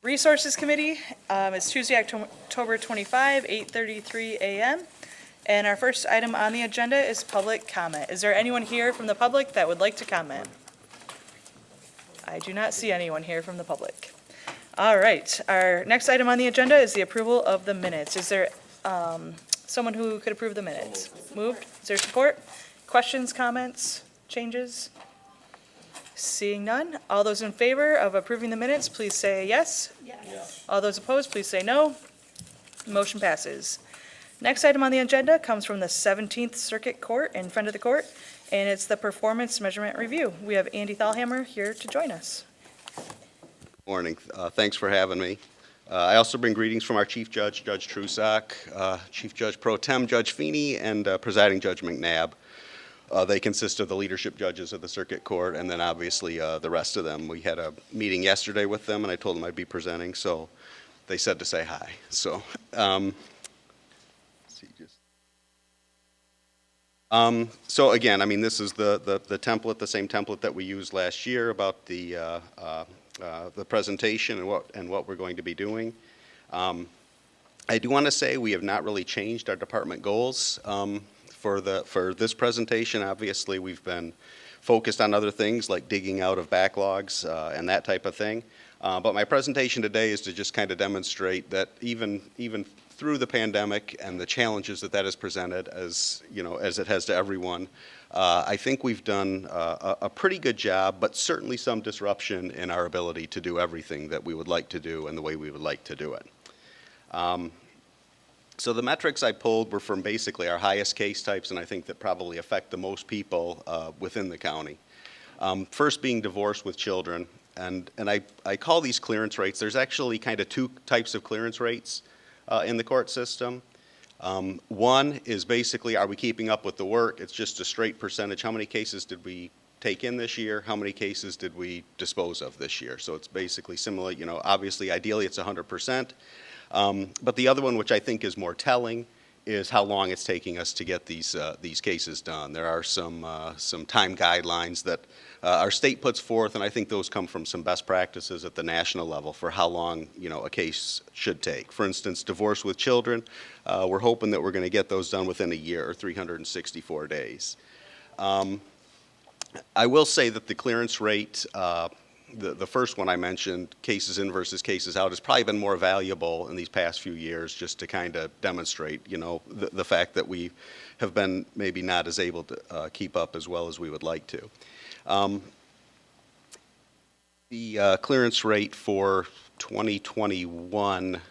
Resources Committee is Tuesday, October 25, 8:33 a.m. And our first item on the agenda is public comment. Is there anyone here from the public that would like to comment? I do not see anyone here from the public. All right, our next item on the agenda is the approval of the minutes. Is there someone who could approve the minutes? Moved. Is there support? Questions, comments, changes? Seeing none, all those in favor of approving the minutes, please say yes. Yes. All those opposed, please say no. Motion passes. Next item on the agenda comes from the 17th Circuit Court in front of the court, and it's the performance measurement review. We have Andy Thalhammer here to join us. Morning. Thanks for having me. I also bring greetings from our Chief Judge, Judge Trusak, Chief Judge Pro Tem, Judge Feeney, and Presiding Judge McNabb. They consist of the leadership judges of the Circuit Court, and then obviously the rest of them. We had a meeting yesterday with them, and I told them I'd be presenting, so they said to say hi. So, so again, I mean, this is the template, the same template that we used last year about the presentation and what we're going to be doing. I do want to say we have not really changed our department goals. For this presentation, obviously, we've been focused on other things like digging out of backlogs and that type of thing. But my presentation today is to just kind of demonstrate that even through the pandemic and the challenges that has presented, as you know, as it has to everyone, I think we've done a pretty good job, but certainly some disruption in our ability to do everything that we would like to do and the way we would like to do it. So the metrics I pulled were from basically our highest case types, and I think that probably affect the most people within the county. First being divorce with children, and I call these clearance rates. There's actually kind of two types of clearance rates in the court system. One is basically, are we keeping up with the work? It's just a straight percentage. How many cases did we take in this year? How many cases did we dispose of this year? So it's basically similar, you know, obviously, ideally it's 100%. But the other one, which I think is more telling, is how long it's taking us to get these cases done. There are some time guidelines that our state puts forth, and I think those come from some best practices at the national level for how long, you know, a case should take. For instance, divorce with children, we're hoping that we're going to get those done within a year, or 364 days. I will say that the clearance rate, the first one I mentioned, cases in versus cases out, has probably been more valuable in these past few years, just to kind of demonstrate, you know, the fact that we have been maybe not as able to keep up as well as we would like to. The clearance rate for 2021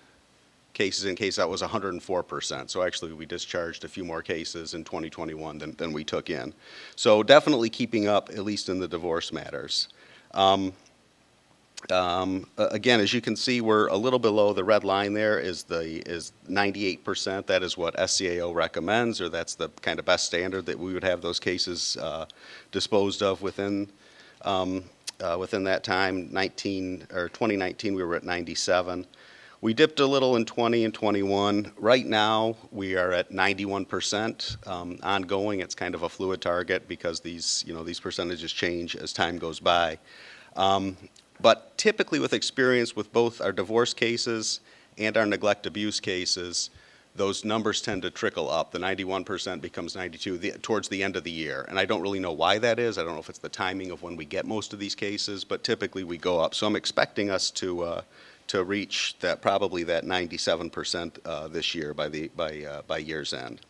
cases in, case out was 104%. So actually we discharged a few more cases in 2021 than we took in. So definitely keeping up, at least in the divorce matters. Again, as you can see, we're a little below the red line. There is 98%. That is what SCAO recommends, or that's the kind of best standard that we would have those cases disposed of within that time. 2019, we were at 97. We dipped a little in 20 and 21. Right now, we are at 91% ongoing. It's kind of a fluid target because these percentages change as time goes by. But typically, with experience with both our divorce cases and our neglect abuse cases, those numbers tend to trickle up. The 91% becomes 92 towards the end of the year. And I don't really know why that is. I don't know if it's the timing of when we get most of these cases, but typically we go up. So I'm expecting us to reach probably that 97% this year by year's end.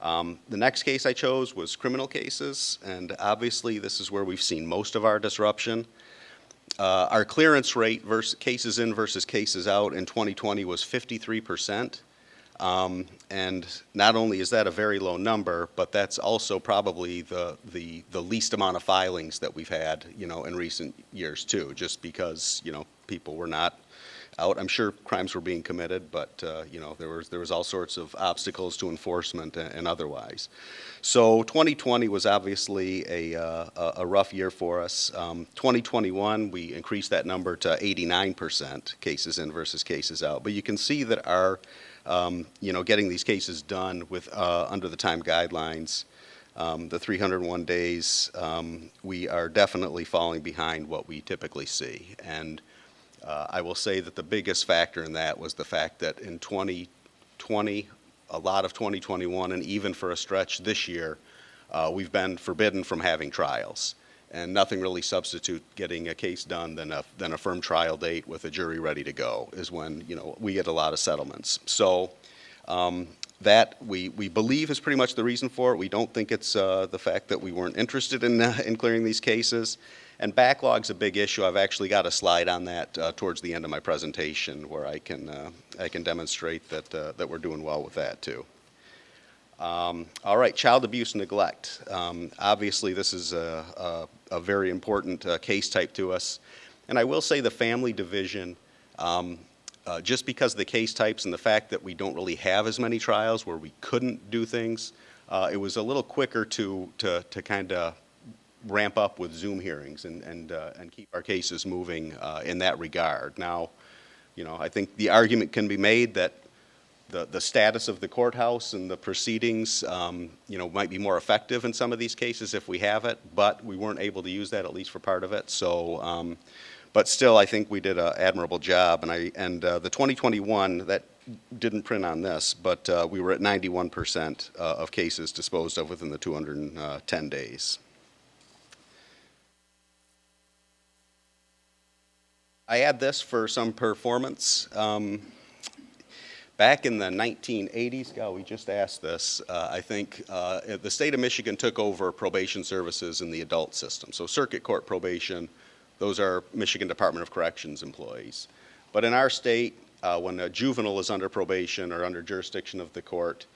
The next case I chose was criminal cases, and obviously this is where we've seen most of our disruption. Our clearance rate versus cases in versus cases out in 2020 was 53%. And not only is that a very low number, but that's also probably the least amount of filings that we've had, you know, in recent years too, just because, you know, people were not out. I'm sure crimes were being committed, but you know, there was all sorts of obstacles to enforcement and otherwise. So 2020 was obviously a rough year for us. 2021, we increased that number to 89% cases in versus cases out. But you can see that our getting these cases done with under the time guidelines, the 301 days, we are definitely falling behind what we typically see. And I will say that the biggest factor in that was the fact that in 2020, a lot of 2021, and even for a stretch this year, we've been forbidden from having trials. And nothing really substitutes getting a case done than a firm trial date with a jury ready to go is when, we get a lot of settlements. So that we believe is pretty much the reason for it. We don't think it's the fact that we weren't interested in clearing these cases. And backlog's a big issue. I've actually got a slide on that towards the end of my presentation where I can demonstrate that we're doing well with that too. All right, child abuse and neglect. Obviously, this is a very important case type to us. And I will say the family division, just because of the case types and the fact that we don't really have as many trials where we couldn't do things, it was a little quicker to kind of ramp up with Zoom hearings and keep our cases moving in that regard. Now, I think the argument can be made that the status of the courthouse and the proceedings, might be more effective in some of these cases if we have it, but we weren't able to use that at least for part of it. So, but still, I think we did an admirable job. And the 2021 that didn't print on this, but we were at 91% of cases disposed of within the 210 days. I add this for some performance. Back in the 1980s, we just asked this, I think the state of Michigan took over probation services in the adult system. So circuit court probation, those are Michigan Department of Corrections employees. But in our state, when a juvenile is under probation or under jurisdiction of the court,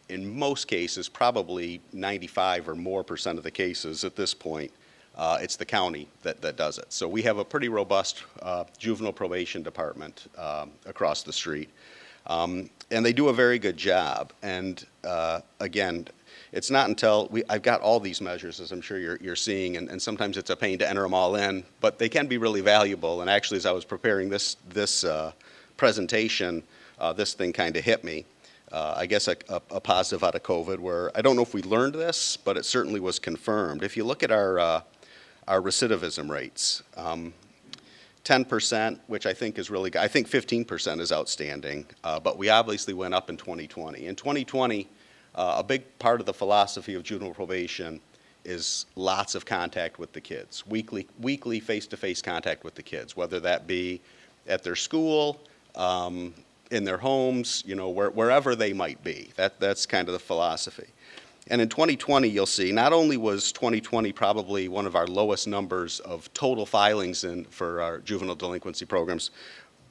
in most cases, probably 95 or more % of the cases at this point, it's the county that does it. So we have a pretty robust juvenile probation department across the street. And they do a very good job. And again, it's not until I've got all these measures, as I'm sure you're seeing, and sometimes it's a pain to enter them all in, but they can be really valuable. And actually, as I was preparing this presentation, this thing kind of hit me. I guess a positive out of COVID, where I don't know if we learned this, but it certainly was confirmed. If you look at our recidivism rates, 10%, which I think is really good. I think 15% is outstanding, but we obviously went up in 2020. In 2020, a big part of the philosophy of juvenile probation is lots of contact with the kids, weekly face-to-face contact with the kids, whether that be at their school, in their homes, wherever they might be. That's kind of the philosophy. And in 2020, you'll see, not only was 2020 probably one of our lowest numbers of total filings for our juvenile delinquency programs,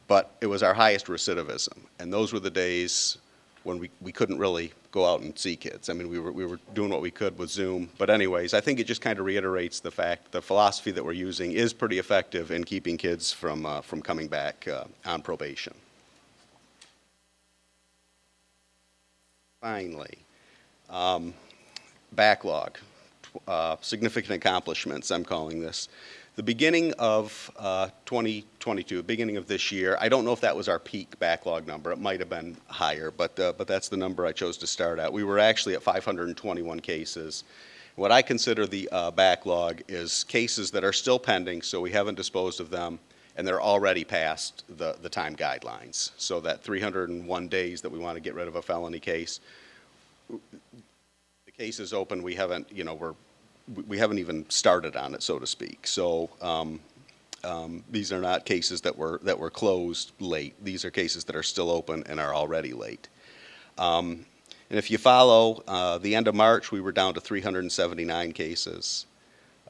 but it was our highest recidivism. And those were the days when we couldn't really go out and see kids. I mean, we were doing what we could with Zoom. But anyways, I think it just kind of reiterates the fact the philosophy that we're using is pretty effective in keeping kids from coming back on probation. Finally, backlog, significant accomplishments, I'm calling this. The beginning of 2022, beginning of this year, I don't know if that was our peak backlog number. It might have been higher, but that's the number I chose to start at. We were actually at 521 cases. What I consider the backlog is cases that are still pending, so we haven't disposed of them, and they're already past the time guidelines. So that 301 days that we want to get rid of a felony case, the case is open. We haven't, we haven't even started on it, so to speak. So these are not cases that were closed late. These are cases that are still open and are already late. And if you follow, the end of March, we were down to 379 cases.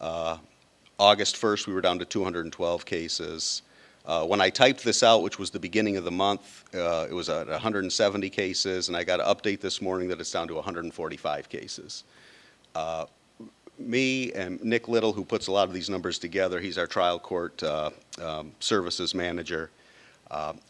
August 1st, we were down to 212 cases. When I typed this out, which was the beginning of the month, it was at 170 cases, and I got an update this morning that it's down to 145 cases. Me and Nick Little, who puts a lot of these numbers together, he's our trial court services manager.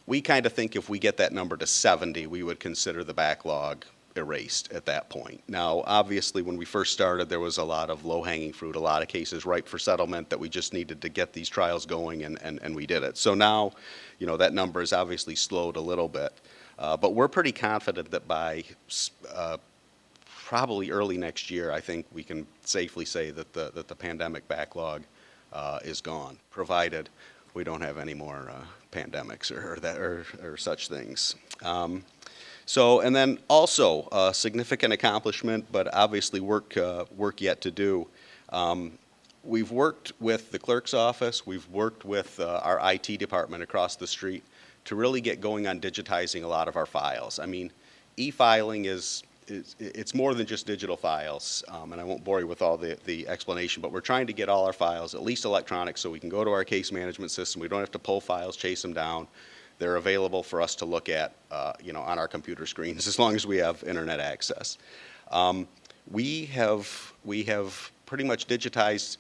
We kind of think if we get that number to 70, we would consider the backlog erased at that point. Now, obviously, when we first started, there was a lot of low-hanging fruit, a lot of cases ripe for settlement that we just needed to get these trials going, and we did it. So now, that number has obviously slowed a little bit. But we're pretty confident that by probably early next year, I think we can safely say that the pandemic backlog is gone, provided we don't have any more pandemics or such things. So, and then also a significant accomplishment, but obviously work yet to do. We've worked with the clerk's office, we've worked with our IT department across the street to really get going on digitizing a lot of our files. I mean, e-filing it's more than just digital files, and I won't bore you with all the explanation, but we're trying to get all our files at least electronic so we can go to our case management system. We don't have to pull files, chase them down. They're available for us to look at, on our computer screens as long as we have internet access. We have pretty much digitized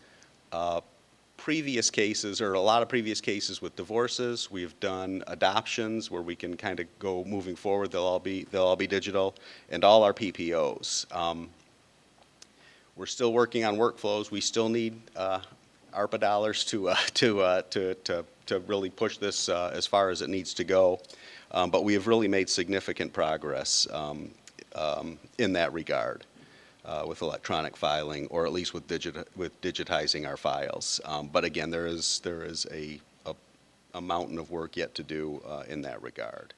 previous cases, or a lot of previous cases with divorces. We've done adoptions where we can kind of go moving forward. They'll all be digital, and all our PPOs. We're still working on workflows. We still need ARPA dollars to really push this as far as it needs to go. But we have really made significant progress in that regard with electronic filing, or at least with digitizing our files. But again, there is a mountain of work yet to do in that regard.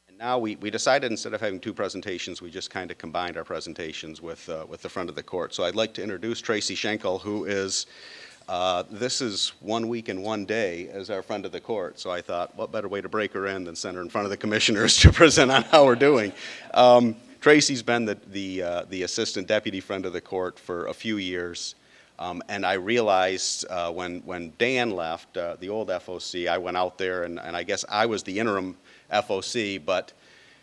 And now we decided, instead of having two presentations, we just kind of combined our presentations with the front of the court. So I'd like to introduce Tracy Schenkel, who is this is 1 week and 1 day as our friend of the court, so I thought, what better way to break her in than send her in front of the commissioners to present on how we're doing. Tracy's been the assistant deputy friend of the court for a few years, and I realized when Dan left, the old FOC, I went out there, and I guess I was the interim FOC, but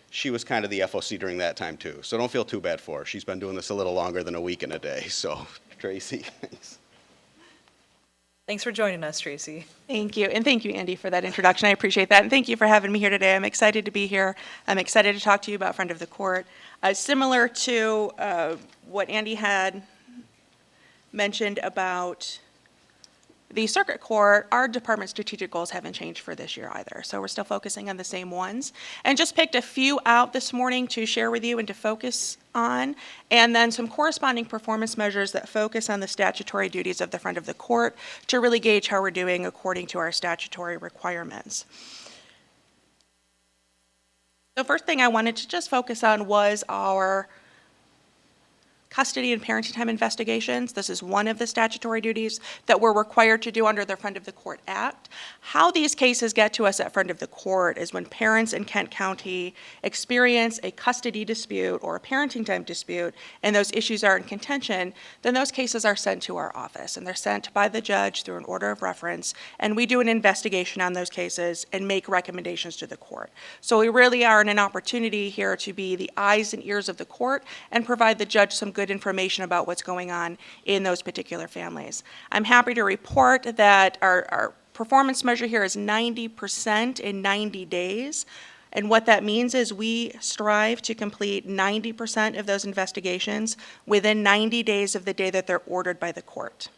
she was kind of the FOC during that time too, so don't feel too bad for her. She's been doing this a little longer than a week and a day, so Tracy, thanks. Thanks for joining us, Tracy. Thank you, and thank you, Andy, for that introduction. I appreciate that, and thank you for having me here today. I'm excited to be here. I'm excited to talk to you about Friend of the Court. Similar to what Andy had mentioned about the circuit court, our department's strategic goals haven't changed for this year either, so we're still focusing on the same ones. And just picked a few out this morning to share with you and to focus on, and then some corresponding performance measures that focus on the statutory duties of the Friend of the Court to really gauge how we're doing according to our statutory requirements. The first thing I wanted to just focus on was our custody and parenting time investigations. This is one of the statutory duties that we're required to do under the Friend of the Court Act. How these cases get to us at Friend of the Court is when parents in Kent County experience a custody dispute or a parenting time dispute, and those issues are in contention, then those cases are sent to our office, and they're sent by the judge through an order of reference, and we do an investigation on those cases and make recommendations to the court. So we really are in an opportunity here to be the eyes and ears of the court and provide the judge some good information about what's going on in those particular families. I'm happy to report that our performance measure here is 90% in 90 days. And what that means is we strive to complete 90% of those investigations within 90 days of the day that they're ordered by the court.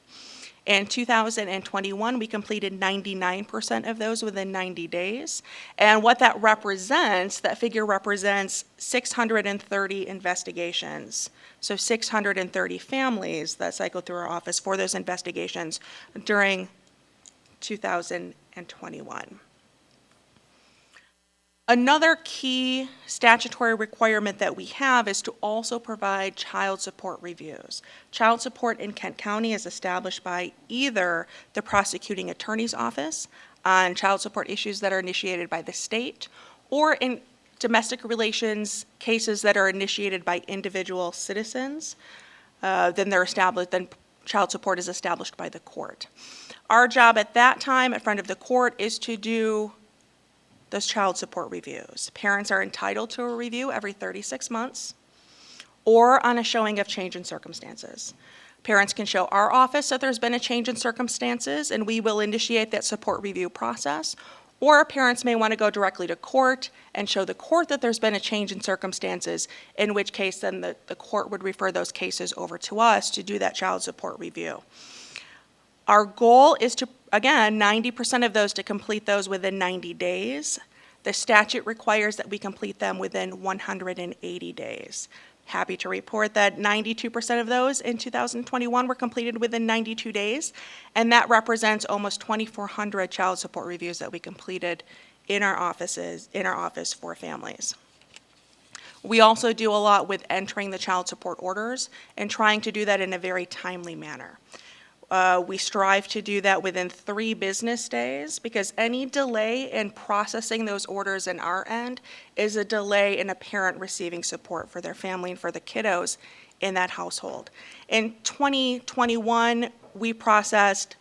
In 2021, we completed 99% of those within 90 days. And what that represents, that figure represents 630 investigations. So 630 families that cycled through our office for those investigations during 2021. Another key statutory requirement that we have is to also provide child support reviews. Child support in Kent County is established by either the prosecuting attorney's office on child support issues that are initiated by the state, or in domestic relations cases that are initiated by individual citizens. Then child support is established by the court. Our job at that time, at Friend of the Court, is to do those child support reviews. Parents are entitled to a review every 36 months or on a showing of change in circumstances. Parents can show our office that there's been a change in circumstances, and we will initiate that support review process. Or parents may want to go directly to court and show the court that there's been a change in circumstances, in which case then the court would refer those cases over to us to do that child support review. Our goal is to, again, 90% of those to complete those within 90 days. The statute requires that we complete them within 180 days. Happy to report that 92% of those in 2021 were completed within 92 days, and that represents almost 2,400 child support reviews that we completed in our office for families. We also do a lot with entering the child support orders and trying to do that in a very timely manner. We strive to do that within 3 business days, because any delay in processing those orders in our end is a delay in a parent receiving support for their family and for the kiddos in that household. In 2021, we processed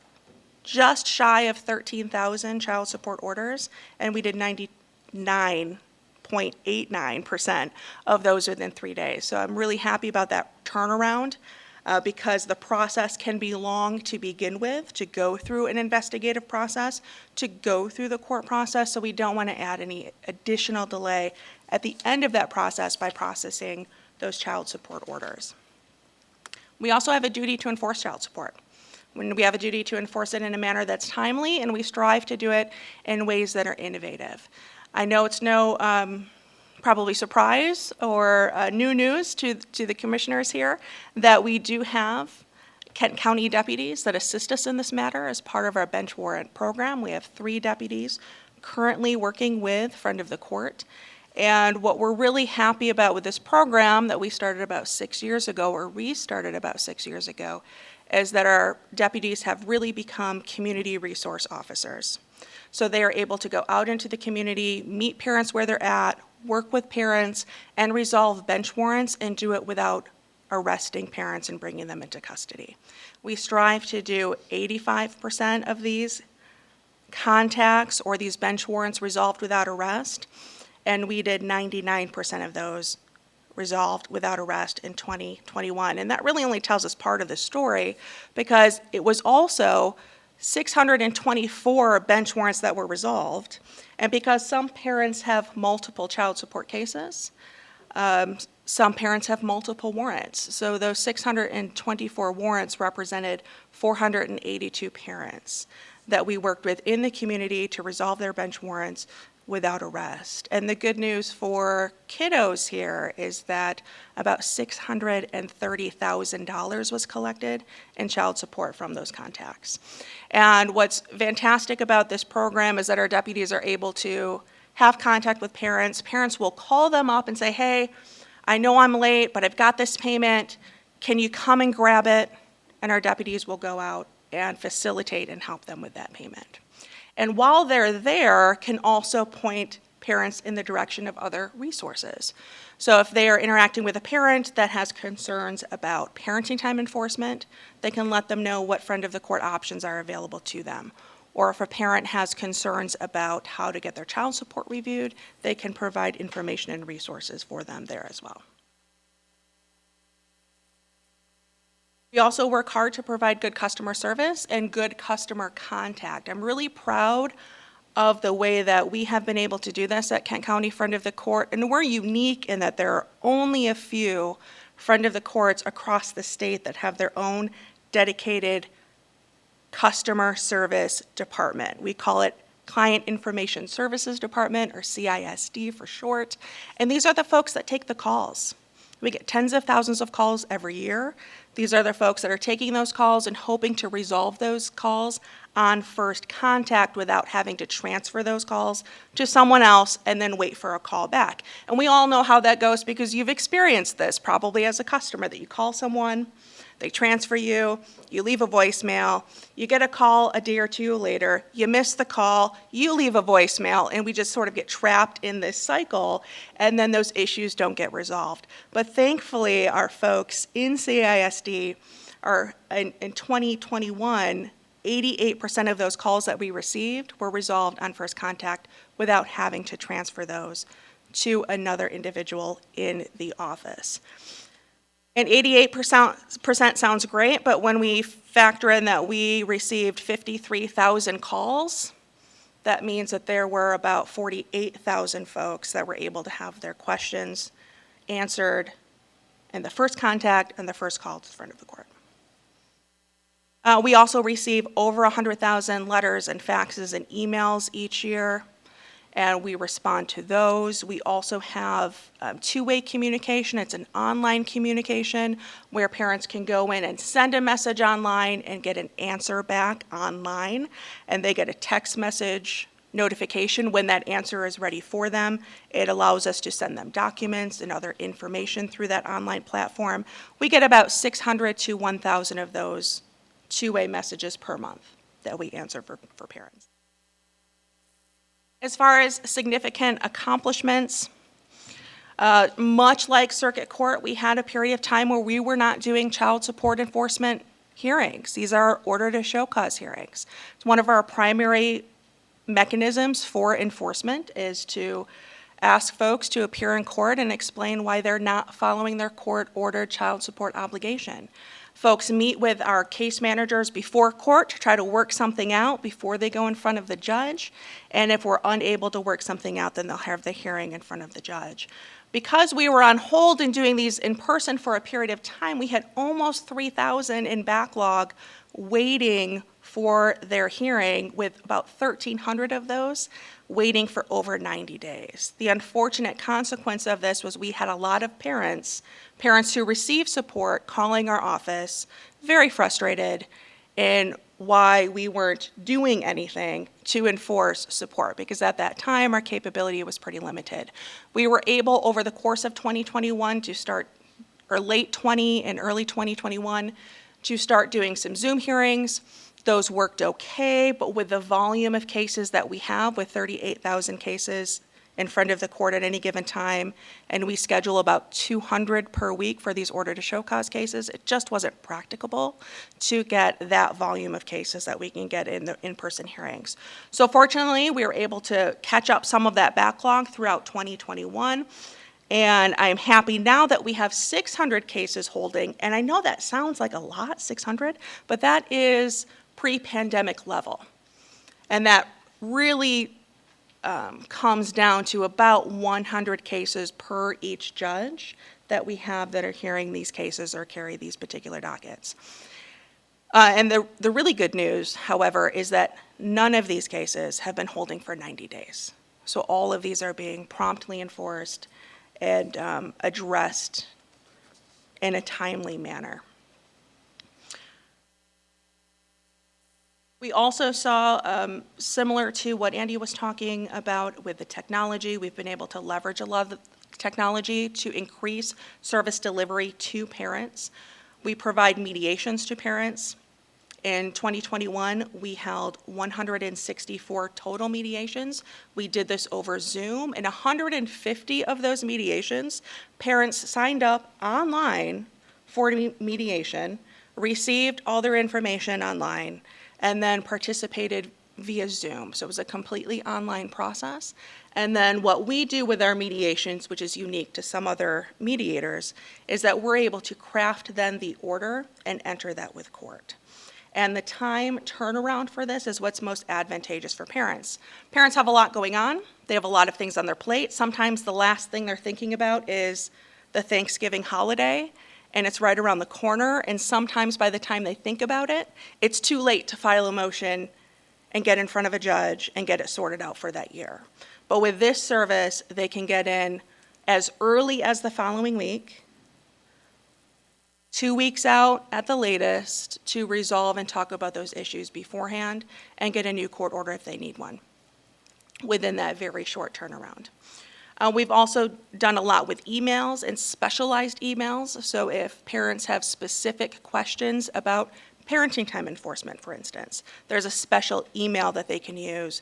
just shy of 13,000 child support orders, and we did 99.89% of those within 3 days. So I'm really happy about that turnaround. Because the process can be long to begin with, to go through an investigative process, to go through the court process, so we don't want to add any additional delay at the end of that process by processing those child support orders. We also have a duty to enforce child support. When we have a duty to enforce it in a manner that's timely, and we strive to do it in ways that are innovative. I know it's no probably surprise or new news to the commissioners here that we do have Kent County deputies that assist us in this matter as part of our bench warrant program. We have 3 deputies currently working with Friend of the Court. And what we're really happy about with this program that we started about 6 years ago, or restarted about 6 years ago, is that our deputies have really become community resource officers. So they are able to go out into the community, meet parents where they're at, work with parents, and resolve bench warrants, and do it without arresting parents and bringing them into custody. We strive to do 85% of these contacts or these bench warrants resolved without arrest, and we did 99% of those resolved without arrest in 2021. And that really only tells us part of the story, because it was also 624 bench warrants that were resolved. And because some parents have multiple child support cases, some parents have multiple warrants. So those 624 warrants represented 482 parents that we worked with in the community to resolve their bench warrants without arrest. And the good news for kiddos here is that about $630,000 was collected in child support from those contacts. And what's fantastic about this program is that our deputies are able to have contact with parents. Parents will call them up and say, hey, I know I'm late, but I've got this payment. Can you come and grab it? And our deputies will go out and facilitate and help them with that payment. And while they're there, can also point parents in the direction of other resources. So if they are interacting with a parent that has concerns about parenting time enforcement, they can let them know what Friend of the Court options are available to them. Or if a parent has concerns about how to get their child support reviewed, they can provide information and resources for them there as well. We also work hard to provide good customer service and good customer contact. I'm really proud of the way that we have been able to do this at Kent County Friend of the Court, and we're unique in that there are only a few Friend of the Courts across the state that have their own dedicated customer service department. We call it Client Information Services Department, or CISD for short, and these are the folks that take the calls. We get tens of thousands of calls every year. These are the folks that are taking those calls and hoping to resolve those calls on first contact without having to transfer those calls to someone else and then wait for a call back. And we all know how that goes because you've experienced this probably as a customer, that you call someone, they transfer you, you leave a voicemail, you get a call a day or two later, you miss the call, you leave a voicemail, and we just sort of get trapped in this cycle, and then those issues don't get resolved. But thankfully, our folks in CISD are, in 2021, 88% of those calls that we received were resolved on first contact without having to transfer those to another individual in the office. And 88% sounds great, but when we factor in that we received 53,000 calls, that means that there were about 48,000 folks that were able to have their questions answered in the first contact and the first call to the Friend of the Court. We also receive over 100,000 letters and faxes and emails each year. and we respond to those. We also have two-way communication. It's an online communication where parents can go in and send a message online and get an answer back online, and they get a text message notification when that answer is ready for them. It allows us to send them documents and other information through that online platform. We get about 600 to 1,000 of those two-way messages per month that we answer for parents. As far as significant accomplishments, much like circuit court, we had a period of time where we were not doing child support enforcement hearings. These are order to show cause hearings. It's one of our primary mechanisms for enforcement is to ask folks to appear in court and explain why they're not following their court-ordered child support obligation. Folks meet with our case managers before court to try to work something out before they go in front of the judge. And if we're unable to work something out, then they'll have the hearing in front of the judge. Because we were on hold and doing these in person for a period of time, we had almost 3,000 in backlog waiting for their hearing, with about 1,300 of those waiting for over 90 days. The unfortunate consequence of this was we had a lot of parents who received support calling our office, very frustrated in why we weren't doing anything to enforce support, because at that time our capability was pretty limited. We were able over the course of 2021 to start, or late 20 and early 2021, to start doing some Zoom hearings. Those worked okay, but with the volume of cases that we have, with 38,000 cases in front of the court at any given time, and we schedule about 200 per week for these order to show cause cases, it just wasn't practicable to get that volume of cases that we can get in the in-person hearings. So fortunately, we were able to catch up some of that backlog throughout 2021. And I'm happy now that we have 600 cases holding, and I know that sounds like a lot, 600, but that is pre-pandemic level. And that really comes down to about 100 cases per each judge that we have that are hearing these cases or carry these particular dockets. And the really good news, however, is that none of these cases have been holding for 90 days. So all of these are being promptly enforced and addressed in a timely manner. We also saw, similar to what Andy was talking about with the technology, we've been able to leverage a lot of the technology to increase service delivery to parents. We provide mediations to parents. In 2021, we held 164 total mediations. We did this over Zoom, and 150 of those mediations, parents signed up online for mediation, received all their information online, and then participated via Zoom. So it was a completely online process. And then what we do with our mediations, which is unique to some other mediators, is that we're able to craft then the order and enter that with court. And the time turnaround for this is what's most advantageous for parents. Parents have a lot going on. They have a lot of things on their plate. Sometimes the last thing they're thinking about is the Thanksgiving holiday, and it's right around the corner. And sometimes by the time they think about it, it's too late to file a motion and get in front of a judge and get it sorted out for that year. But with this service, they can get in as early as the following week, 2 weeks out at the latest, to resolve and talk about those issues beforehand and get a new court order if they need one within that very short turnaround. We've also done a lot with emails and specialized emails. So if parents have specific questions about parenting time enforcement, for instance, there's a special email that they can use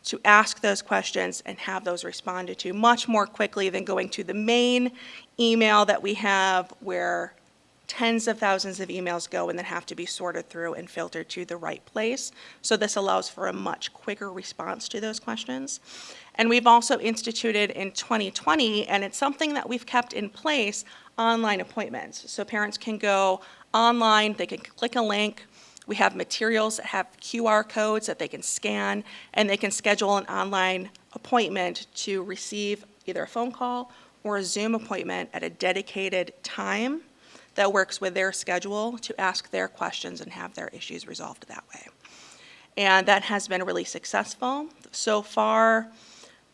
to ask those questions and have those responded to much more quickly than going to the main email that we have, where tens of thousands of emails go and then have to be sorted through and filtered to the right place. So this allows for a much quicker response to those questions. And we've also instituted in 2020, and it's something that we've kept in place, online appointments. So parents can go online, they can click a link. We have materials that have QR codes that they can scan, and they can schedule an online appointment to receive either a phone call or a Zoom appointment at a dedicated time that works with their schedule to ask their questions and have their issues resolved that way. And that has been really successful. So far,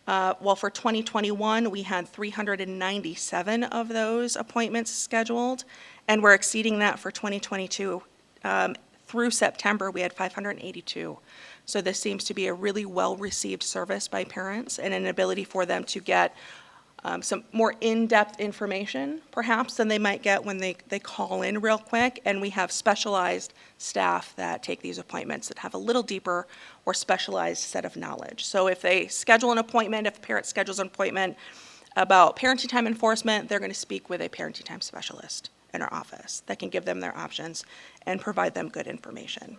Well, for 2021, we had 397 of those appointments scheduled, and we're exceeding that for 2022. Through September, we had 582. So this seems to be a really well-received service by parents and an ability for them to get some more in-depth information, perhaps, than they might get when they call in real quick. And we have specialized staff that take these appointments that have a little deeper or specialized set of knowledge. So if they schedule an appointment, if a parent schedules an appointment about parenting time enforcement, they're going to speak with a parenting time specialist in our office that can give them their options and provide them good information.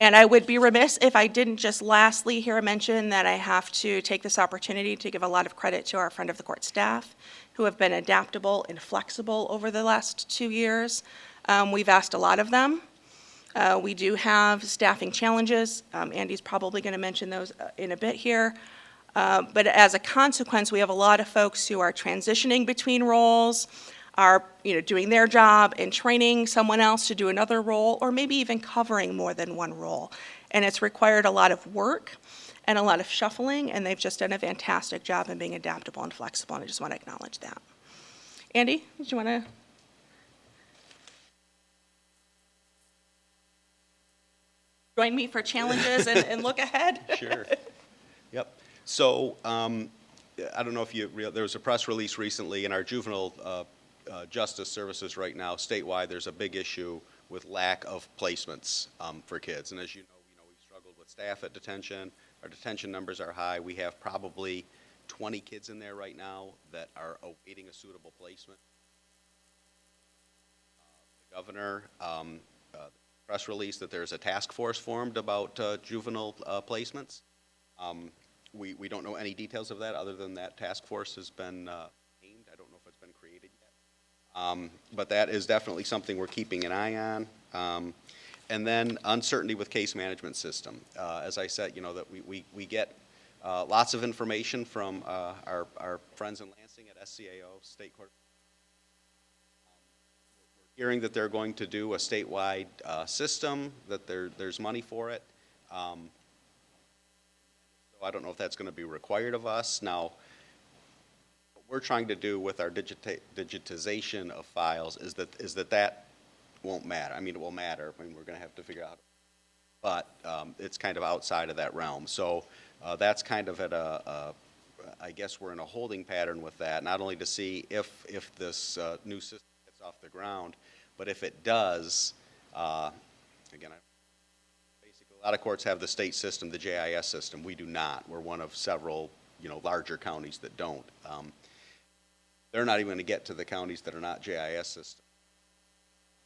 And I would be remiss if I didn't just lastly here mention that I have to take this opportunity to give a lot of credit to our Friend of the Court staff, who have been adaptable and flexible over the last 2 years. We've asked a lot of them. We do have staffing challenges. Andy's probably going to mention those in a bit here. But as a consequence, we have a lot of folks who are transitioning between roles, are doing their job and training someone else to do another role, or maybe even covering more than one role. And it's required a lot of work and a lot of shuffling, and they've just done a fantastic job in being adaptable and flexible, and I just want to acknowledge that. Andy, did you want to? Join me for challenges and look ahead? Sure. Yep. So I don't know if there was a press release recently in our juvenile justice services right now, statewide, there's a big issue with lack of placements for kids. And as you know, we've struggled with staff at detention. Our detention numbers are high. We have probably 20 kids in there right now that are awaiting a suitable placement. The governor press release that there's a task force formed about juvenile placements. We don't know any details of that other than that task force has been named. I don't know if it's been created yet. But that is definitely something we're keeping an eye on. And then uncertainty with case management system. As I said, that we get lots of information from our friends in Lansing at SCAO, State Court. We're hearing that they're going to do a statewide system, that there's money for it. So I don't know if that's going to be required of us. Now, what we're trying to do with our digitization of files is that won't matter. I mean, it will matter. I mean, we're going to have to figure out. But it's kind of outside of that realm. So that's kind of at I guess we're in a holding pattern with that, not only to see if this new system gets off the ground, but if it does, again, basically a lot of courts have the state system, the JIS system. We do not. We're one of several, larger counties that don't. They're not even going to get to the counties that are not JIS system.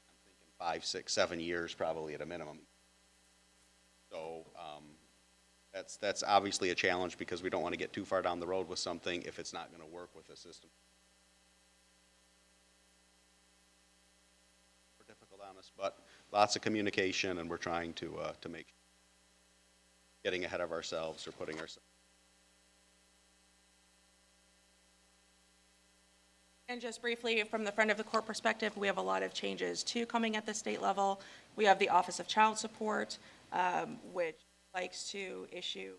I'm thinking 5, 6, 7 years probably at a minimum. So that's obviously a challenge because we don't want to get too far down the road with something if it's not going to work with the system. More difficult on us, but lots of communication, and we're trying to make getting ahead of ourselves or putting ourselves. And just briefly, from the Friend of the Court perspective, we have a lot of changes too coming at the state level. We have the Office of Child Support, which likes to issue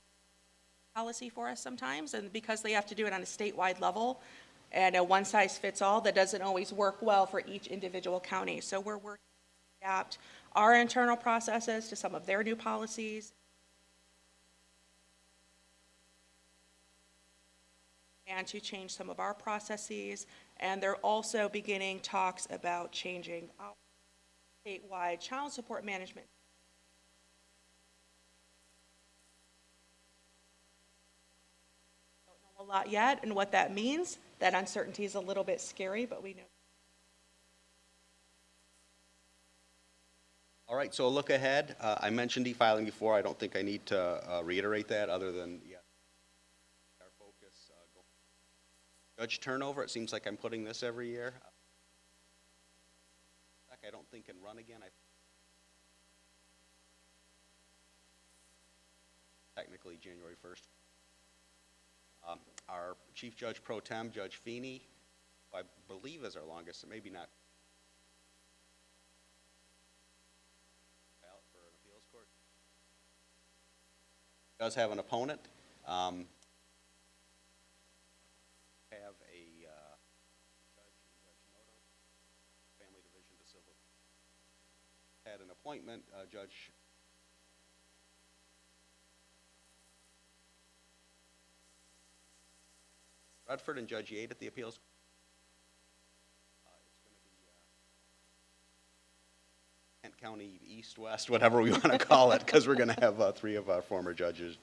policy for us sometimes, and because they have to do it on a statewide level and a one-size-fits-all, that doesn't always work well for each individual county. So we're working to adapt our internal processes to some of their new policies. And to change some of our processes, and they're also beginning talks about changing our statewide child support management. Don't know a lot yet, and what that means. That uncertainty is a little bit scary, but we know. All right, so a look ahead. I mentioned e-filing before. I don't think I need to reiterate that other than, yeah. Judge turnover, it seems like I'm putting this every year. I don't think can run again. Technically January 1st. Our Chief Judge Pro Tem, Judge Feeney, who I believe is our longest, so maybe not. Out for an appeals court. Does have an opponent. appointment, Judge Redford and Judge Yate at the appeals. It's going to be Kent County East, West, whatever we want to call it, because we're going to have three of our former judges.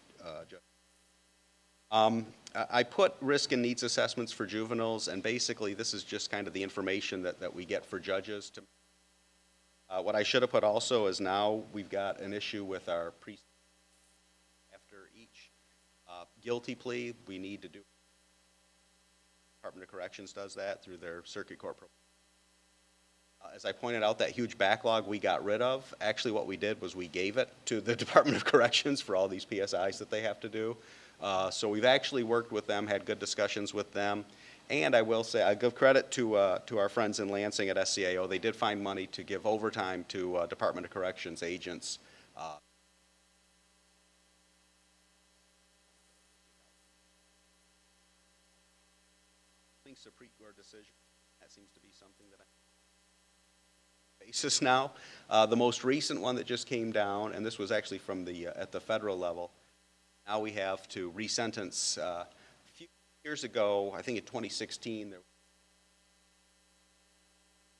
I put risk and needs assessments for juveniles, and basically this is just kind of the information that we get for judges. What I should have put also is now we've got an issue with our after each guilty plea, we need to do. Department of Corrections does that through their circuit court. As I pointed out, that huge backlog we got rid of. Actually, what we did was we gave it to the Department of Corrections for all these PSIs that they have to do. So we've actually worked with them, had good discussions with them. And I will say, I give credit to our friends in Lansing at SCAO. They did find money to give overtime to Department of Corrections agents. Supreme Court decision. That seems to be something that I basis now. The most recent one that just came down, and this was actually from the at the federal level. Now we have to resentence. A few years ago, I think in 2016, there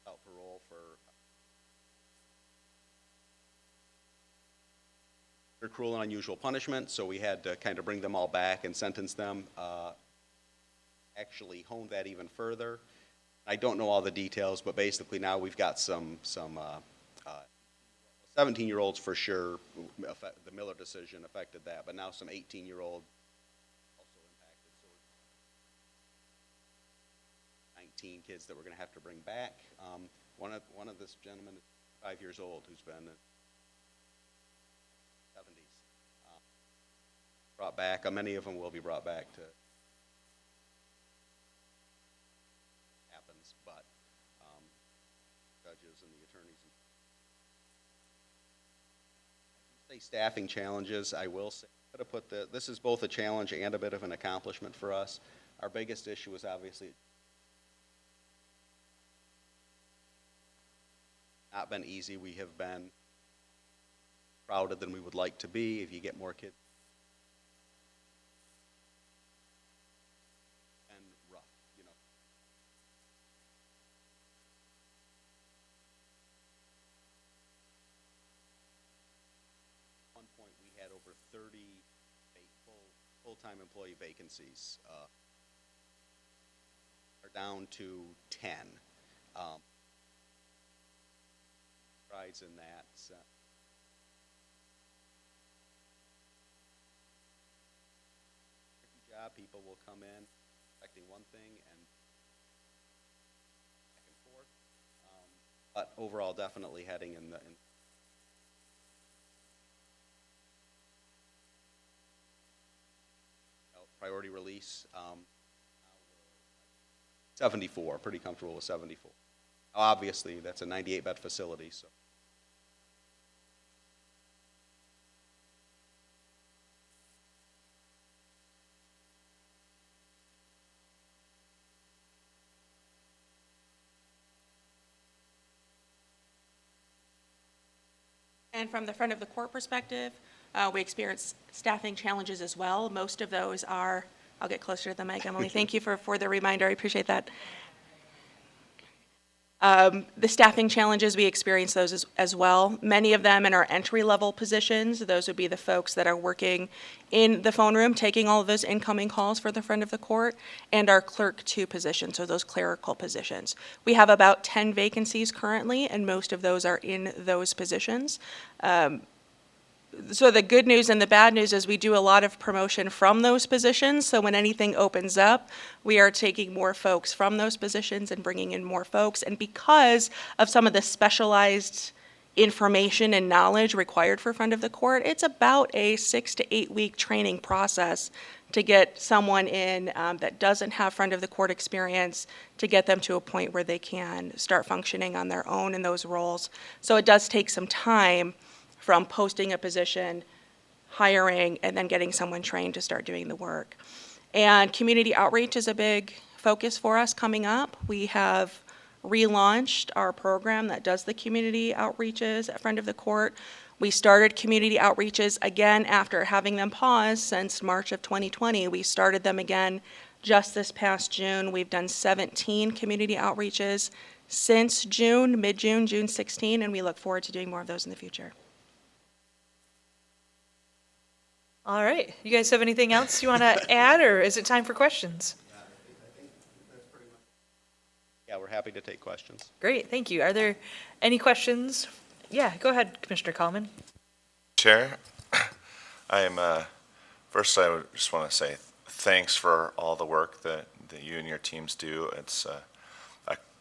was parole for cruel and unusual punishment. So we had to kind of bring them all back and sentence them. Actually honed that even further. I don't know all the details, but basically now we've got some 17-year-olds for sure. The Miller decision affected that, but now some 18-year-olds also impacted. So 19 kids that we're going to have to bring back. One of this gentleman is 5 years old who's been in the 70s. Brought back. Many of them will be brought back to. But judges and the attorneys. Say staffing challenges, I will say, to put this is both a challenge and a bit of an accomplishment for us. Our biggest issue is obviously not been easy. We have been crowded than we would like to be. If you get more kids. We had over 30 full-time employee vacancies. Are down to 10. Strides in that. Job, people will come in expecting one thing and back and forth. But overall, definitely heading in the. Priority release, 74, pretty comfortable with 74. Obviously, that's a 98-bed facility, so. And from the front of the court perspective, we experience staffing challenges as well. Most of those are, I'll get closer to the mic, Emily. Thank you for the reminder. I appreciate that. The staffing challenges, we experience those as well. Many of them in our entry-level positions. Those would be the folks that are working in the phone room, taking all of those incoming calls for the front of the court, and our clerk 2 positions, so those clerical positions. We have about 10 vacancies currently, and most of those are in those positions. So the good news and the bad news is we do a lot of promotion from those positions. So when anything opens up, we are taking more folks from those positions and bringing in more folks. And because of some of the specialized information and knowledge required for front of the court, it's about a 6 to 8 week training process to get someone in that doesn't have front of the court experience, to get them to a point where they can start functioning on their own in those roles. So it does take some time from posting a position, hiring, and then getting someone trained to start doing the work. And community outreach is a big focus for us coming up. We have relaunched our program that does the community outreaches at Friend of the Court. We started community outreaches again after having them pause since March of 2020. We started them again just this past June. We've done 17 community outreaches since June, mid-June, June 16, and we look forward to doing more of those in the future. All right. You guys have anything else you want to add, or is it time for questions? Yeah, we're happy to take questions. Great, thank you. Are there any questions? Yeah, go ahead, Commissioner Kallman. Chair, first I would just want to say thanks for all the work that you and your teams do. It's a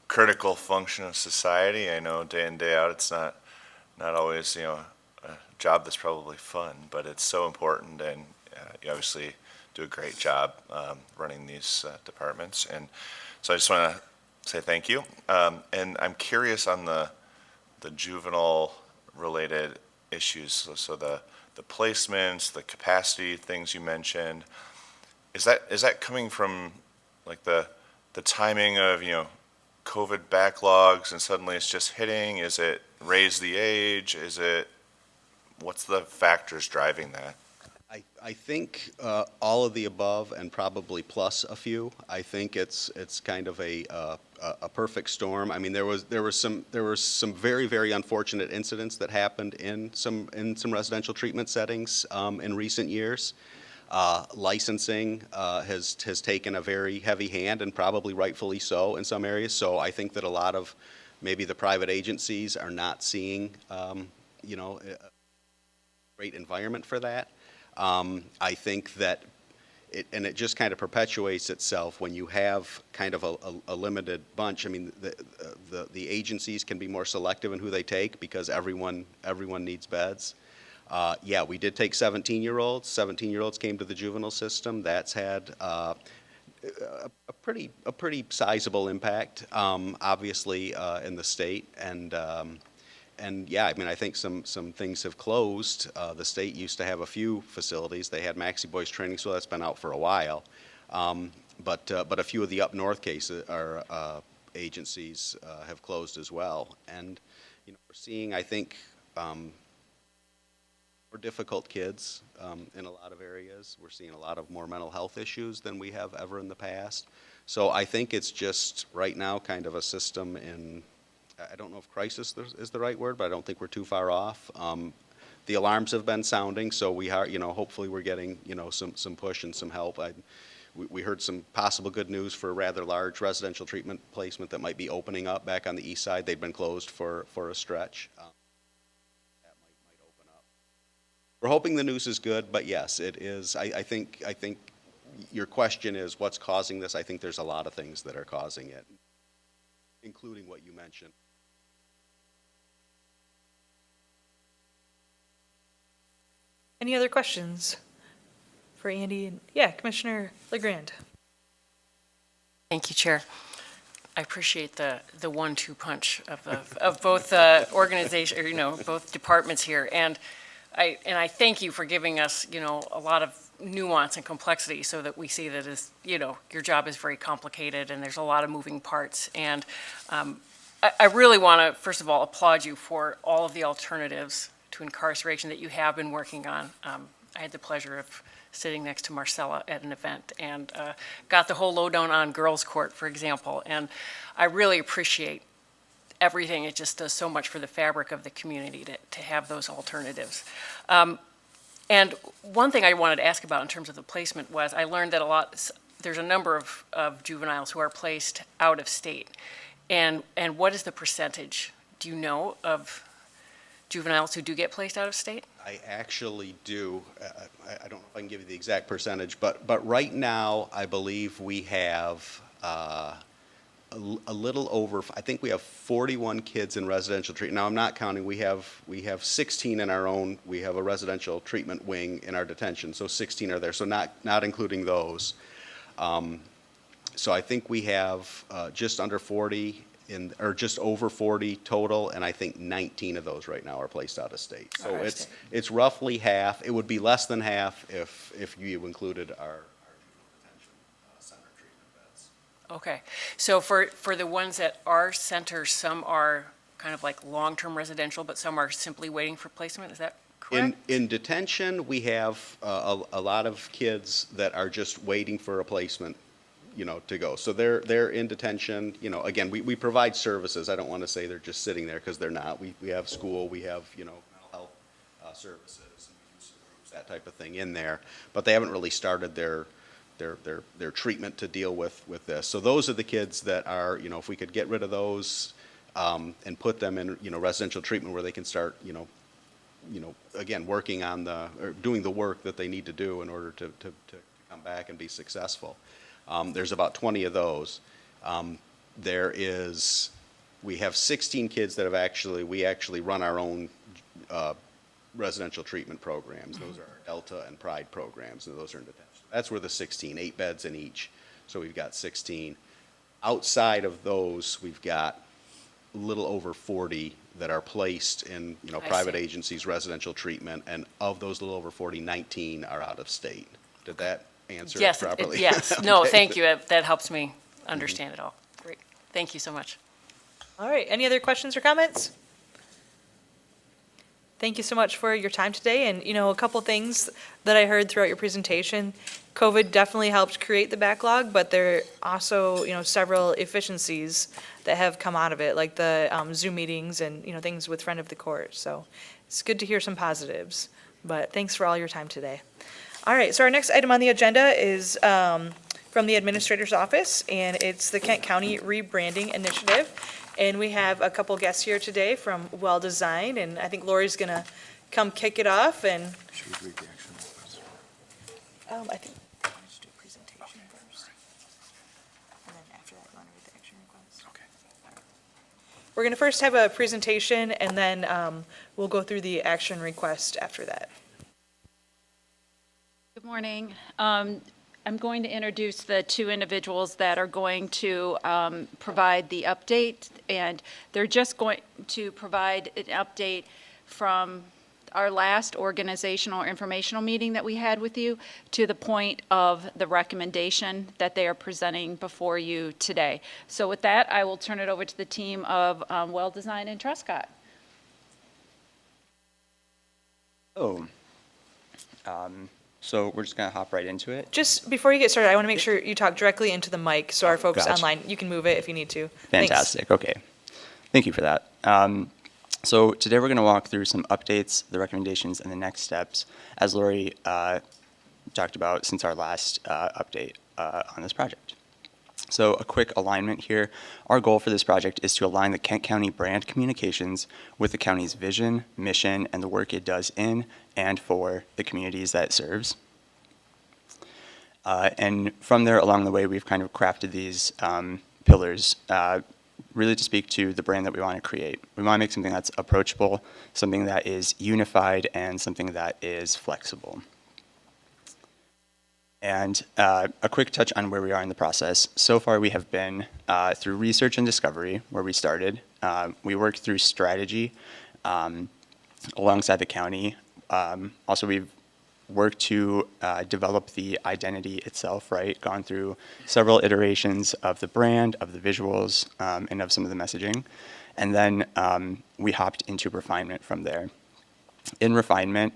critical function of society. I know day in, day out, it's not always, a job that's probably fun, but it's so important, and you obviously do a great job running these departments. And so I just want to say thank you. And I'm curious on the juvenile-related issues, so the placements, the capacity things you mentioned. Is that coming from like the timing of COVID backlogs and suddenly it's just hitting? Is it raise the age? What's the factors driving that? I think all of the above and probably plus a few. I think it's kind of a perfect storm. I mean, there were some very, very unfortunate incidents that happened in some residential treatment settings in recent years. Licensing has taken a very heavy hand, and probably rightfully so in some areas. So I think that a lot of maybe the private agencies are not seeing a great environment for that. I think that it just kind of perpetuates itself when you have kind of a limited bunch. I mean, the agencies can be more selective in who they take because everyone needs beds. Yeah, we did take 17-year-olds. 17-year-olds came to the juvenile system. That's had a pretty sizable impact, obviously, in the state. And yeah, I mean, I think some things have closed. The state used to have a few facilities. They had Maxi Boys Training, so that's been out for a while. But a few of the up north cases or agencies have closed as well. And we're seeing, I think, more difficult kids in a lot of areas. We're seeing a lot of more mental health issues than we have ever in the past. So I think it's just right now kind of a system in. I don't know if crisis is the right word, but I don't think we're too far off. The alarms have been sounding, so we are, hopefully we're getting, some push and some help. We heard some possible good news for a rather large residential treatment placement that might be opening up back on the east side. They'd been closed for a stretch. That might open up. We're hoping the news is good, but yes, it is. I think your question is what's causing this. I think there's a lot of things that are causing it, including what you mentioned. Any other questions for Andy? Yeah, Commissioner LeGrand. Thank you, Chair. I appreciate the 1-2 punch of both organizations, both departments here, and I thank you for giving us, a lot of nuance and complexity so that we see that as, your job is very complicated and there's a lot of moving parts. And I really want to, first of all, applaud you for all of the alternatives to incarceration that you have been working on. I had the pleasure of sitting next to Marcella at an event and got the whole lowdown on girls' court, for example. And I really appreciate everything. It just does so much for the fabric of the community to have those alternatives. And one thing I wanted to ask about in terms of the placement was I learned that there's a number of juveniles who are placed out of state. And what is the percentage, do you know, of juveniles who do get placed out of state? I actually do. I don't know if I can give you the exact percentage, but right now I believe we have a little over. I think we have 41 kids in residential treatment. Now I'm not counting. We have 16 in our own. We have a residential treatment wing in our detention, so 16 are there. So not including those. So I think we have just under 40 or just over 40 total, and I think 19 of those right now are placed out of state. So it's roughly half. It would be less than half if you included our detention center treatment beds. Okay. So for the ones that are centers, some are kind of like long-term residential, but some are simply waiting for placement, is that correct? In detention, we have a lot of kids that are just waiting for a placement, to go. So they're in detention, again, we provide services. I don't want to say they're just sitting there because they're not. We have school, we have, mental health services, and we do some groups, that type of thing in there. But they haven't really started their treatment to deal with this. So those are the kids that are, if we could get rid of those and put them in, residential treatment where they can start, again, working on or doing the work that they need to do in order to come back and be successful. There's about 20 of those. We have 16 kids that we actually run our own residential treatment programs. Those are our Delta and Pride programs, and those are in detention. That's where the 16, 8 beds in each. So we've got 16. Outside of those, we've got a little over 40 that are placed in, private see. agencies, residential treatment, and of those little over 40, 19 are out of state. Did that answer it Yes, properly? yes. No, Okay. thank you. That helps me understand it all. Great. Thank you so much. All right, any other questions or comments? Thank you so much for your time today, and, a couple things that I heard throughout your presentation. COVID definitely helped create the backlog, but there are also, several efficiencies that have come out of it, like the Zoom meetings and, things with Friend of the Court. So it's good to hear some positives, but thanks for all your time today. All right, so our next item on the agenda is from the Administrator's Office, and it's the Kent County Rebranding Initiative. And we have a couple guests here today from Well Design, and I think Lori's going to come kick it off, and Should we read the action request? I think let's do a presentation first. And then after that, you want to read the action request? Okay. We're going to first have a presentation, and then we'll go through the action request after that. Good morning. I'm going to introduce the two individuals that are going to provide the update, and they're just going to provide an update from our last organizational informational meeting that we had with you to the point of the recommendation that they are presenting before you today. So with that, I will turn it over to the team of Well Design and Truscott. So we're just going to hop right into it. Just before you get started, I want to make sure you talk directly into the mic, so our folks Gotcha. online, you can move it if you need to. Thanks. Fantastic. Okay. Thank you for that. So today we're going to walk through some updates, the recommendations, and the next steps, as Lori talked about since our last update on this project. So a quick alignment here. Our goal for this project is to align the Kent County brand communications with the county's vision, mission, and the work it does in and for the communities that it serves. And from there, along the way, we've kind of crafted these pillars really to speak to the brand that we want to create. We want to make something that's approachable, something that is unified, and something that is flexible. And a quick touch on where we are in the process. So far, we have been through research and discovery, where we started. We worked through strategy alongside the county. Also, we've worked to develop the identity itself, right? Gone through several iterations of the brand, of the visuals, and of some of the messaging. And then we hopped into refinement from there. In refinement,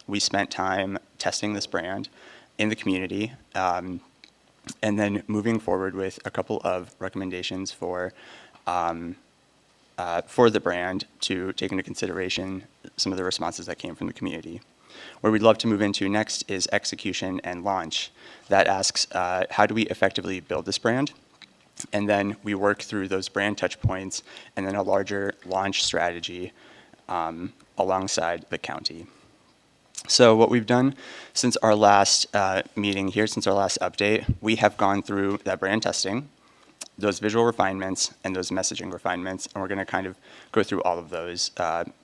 we spent time testing this brand in the community, and then moving forward with a couple of recommendations for the brand to take into consideration some of the responses that came from the community. Where we'd love to move into next is execution and launch. That asks, how do we effectively build this brand? And then we work through those brand touch points and then a larger launch strategy alongside the county. So what we've done since our last meeting here, since our last update, we have gone through that brand testing, those visual refinements, and those messaging refinements, and we're going to kind of go through all of those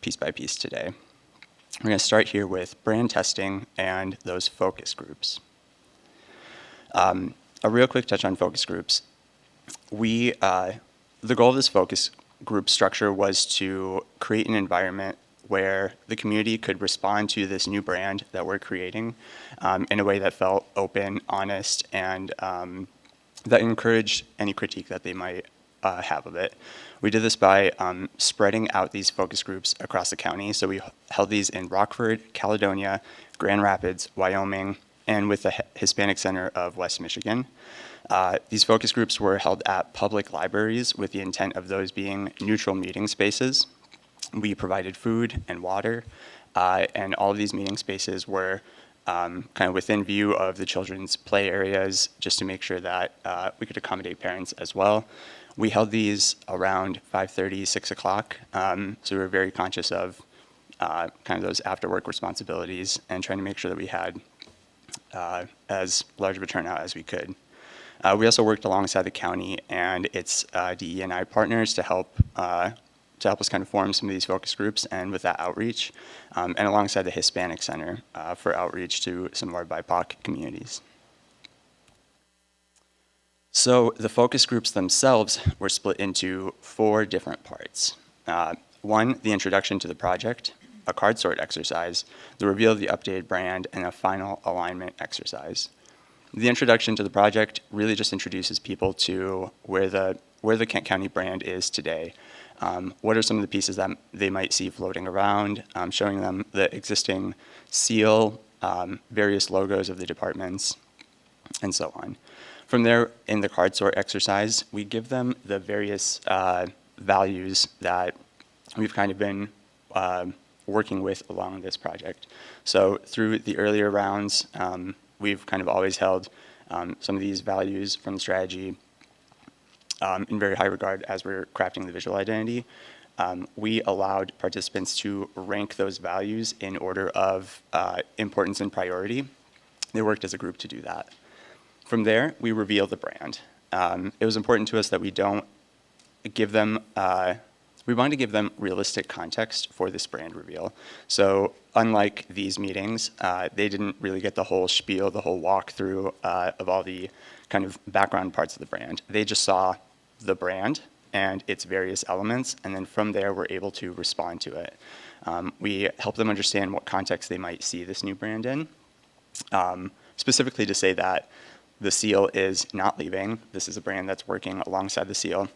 piece by piece today. We're going to start here with brand testing and those focus groups. A real quick touch on focus groups. The goal of this focus group structure was to create an environment where the community could respond to this new brand that we're creating in a way that felt open, honest, and that encouraged any critique that they might have of it. We did this by spreading out these focus groups across the county. So we held these in Rockford, Caledonia, Grand Rapids, Wyoming, and with the Hispanic Center of West Michigan. These focus groups were held at public libraries with the intent of those being neutral meeting spaces. We provided food and water, and all of these meeting spaces were kind of within view of the children's play areas, just to make sure that we could accommodate parents as well. We held these around 5:30, 6 o'clock, so we were very conscious of kind of those after-work responsibilities and trying to make sure that we had as large of a turnout as we could. We also worked alongside the county and its DE&I partners to help us kind of form some of these focus groups and with that outreach, and alongside the Hispanic Center for outreach to some of our BIPOC communities. So the focus groups themselves were split into 4 different parts. One, the introduction to the project, a card sort exercise, the reveal of the updated brand, and a final alignment exercise. The introduction to the project really just introduces people to where the Kent County brand is today. What are some of the pieces that they might see floating around, showing them the existing seal, various logos of the departments, and so on. From there, in the card sort exercise, we give them the various values that we've kind of been working with along this project. So through the earlier rounds, we've kind of always held some of these values from the strategy in very high regard as we're crafting the visual identity. We allowed participants to rank those values in order of importance and priority. They worked as a group to do that. From there, we reveal the brand. It was important to us that we don't give them, we wanted to give them realistic context for this brand reveal. So unlike these meetings, they didn't really get the whole spiel, the whole walkthrough of all the kind of background parts of the brand. They just saw the brand and its various elements, and then from there, we're able to respond to it. We help them understand what context they might see this new brand in, specifically to say that the seal is not leaving. This is a brand that's working alongside the seal.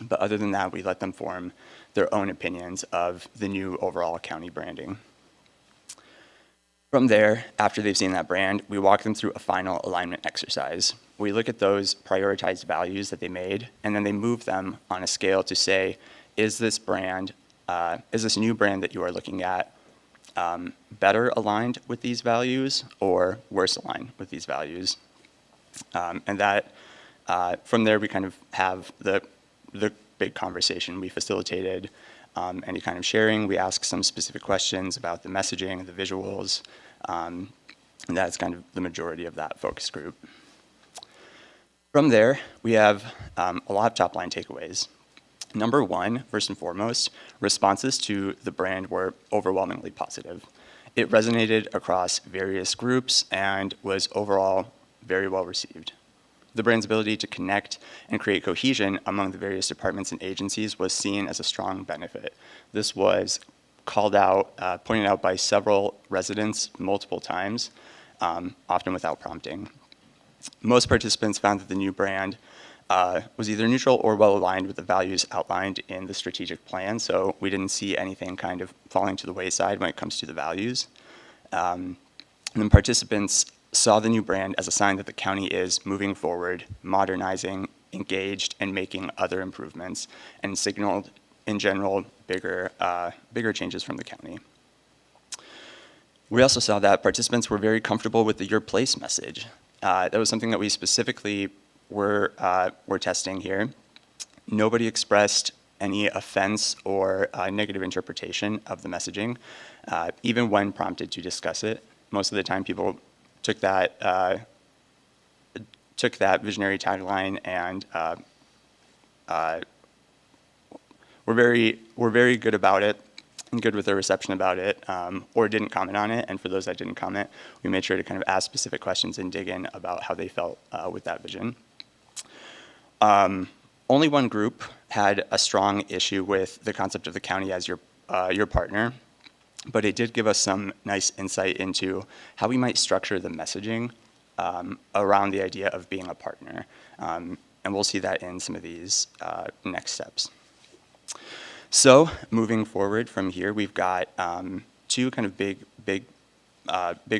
But other than that, we let them form their own opinions of the new overall county branding. From there, after they've seen that brand, we walk them through a final alignment exercise. We look at those prioritized values that they made, and then they move them on a scale to say, is this new brand that you are looking at better aligned with these values or worse aligned with these values? And that, from there, we kind of have the big conversation. We facilitated any kind of sharing. We asked some specific questions about the messaging, the visuals, and that's kind of the majority of that focus group. From there, we have a lot of top-line takeaways. Number one, first and foremost, responses to the brand were overwhelmingly positive. It resonated across various groups and was overall very well received. The brand's ability to connect and create cohesion among the various departments and agencies was seen as a strong benefit. This was called out, pointed out by several residents multiple times, often without prompting. Most participants found that the new brand was either neutral or well aligned with the values outlined in the strategic plan, so we didn't see anything kind of falling to the wayside when it comes to the values. And then participants saw the new brand as a sign that the county is moving forward, modernizing, engaged, and making other improvements, and signaled, in general, bigger changes from the county. We also saw that participants were very comfortable with the Your Place message. That was something that we specifically were testing here. Nobody expressed any offense or negative interpretation of the messaging, even when prompted to discuss it. Most of the time, people took that visionary tagline and were very good about it and good with their reception about it, or didn't comment on it. And for those that didn't comment, we made sure to kind of ask specific questions and dig in about how they felt with that vision. Only one group had a strong issue with the concept of the county as your partner, but it did give us some nice insight into how we might structure the messaging around the idea of being a partner. And we'll see that in some of these next steps. So moving forward from here, we've got two kind of big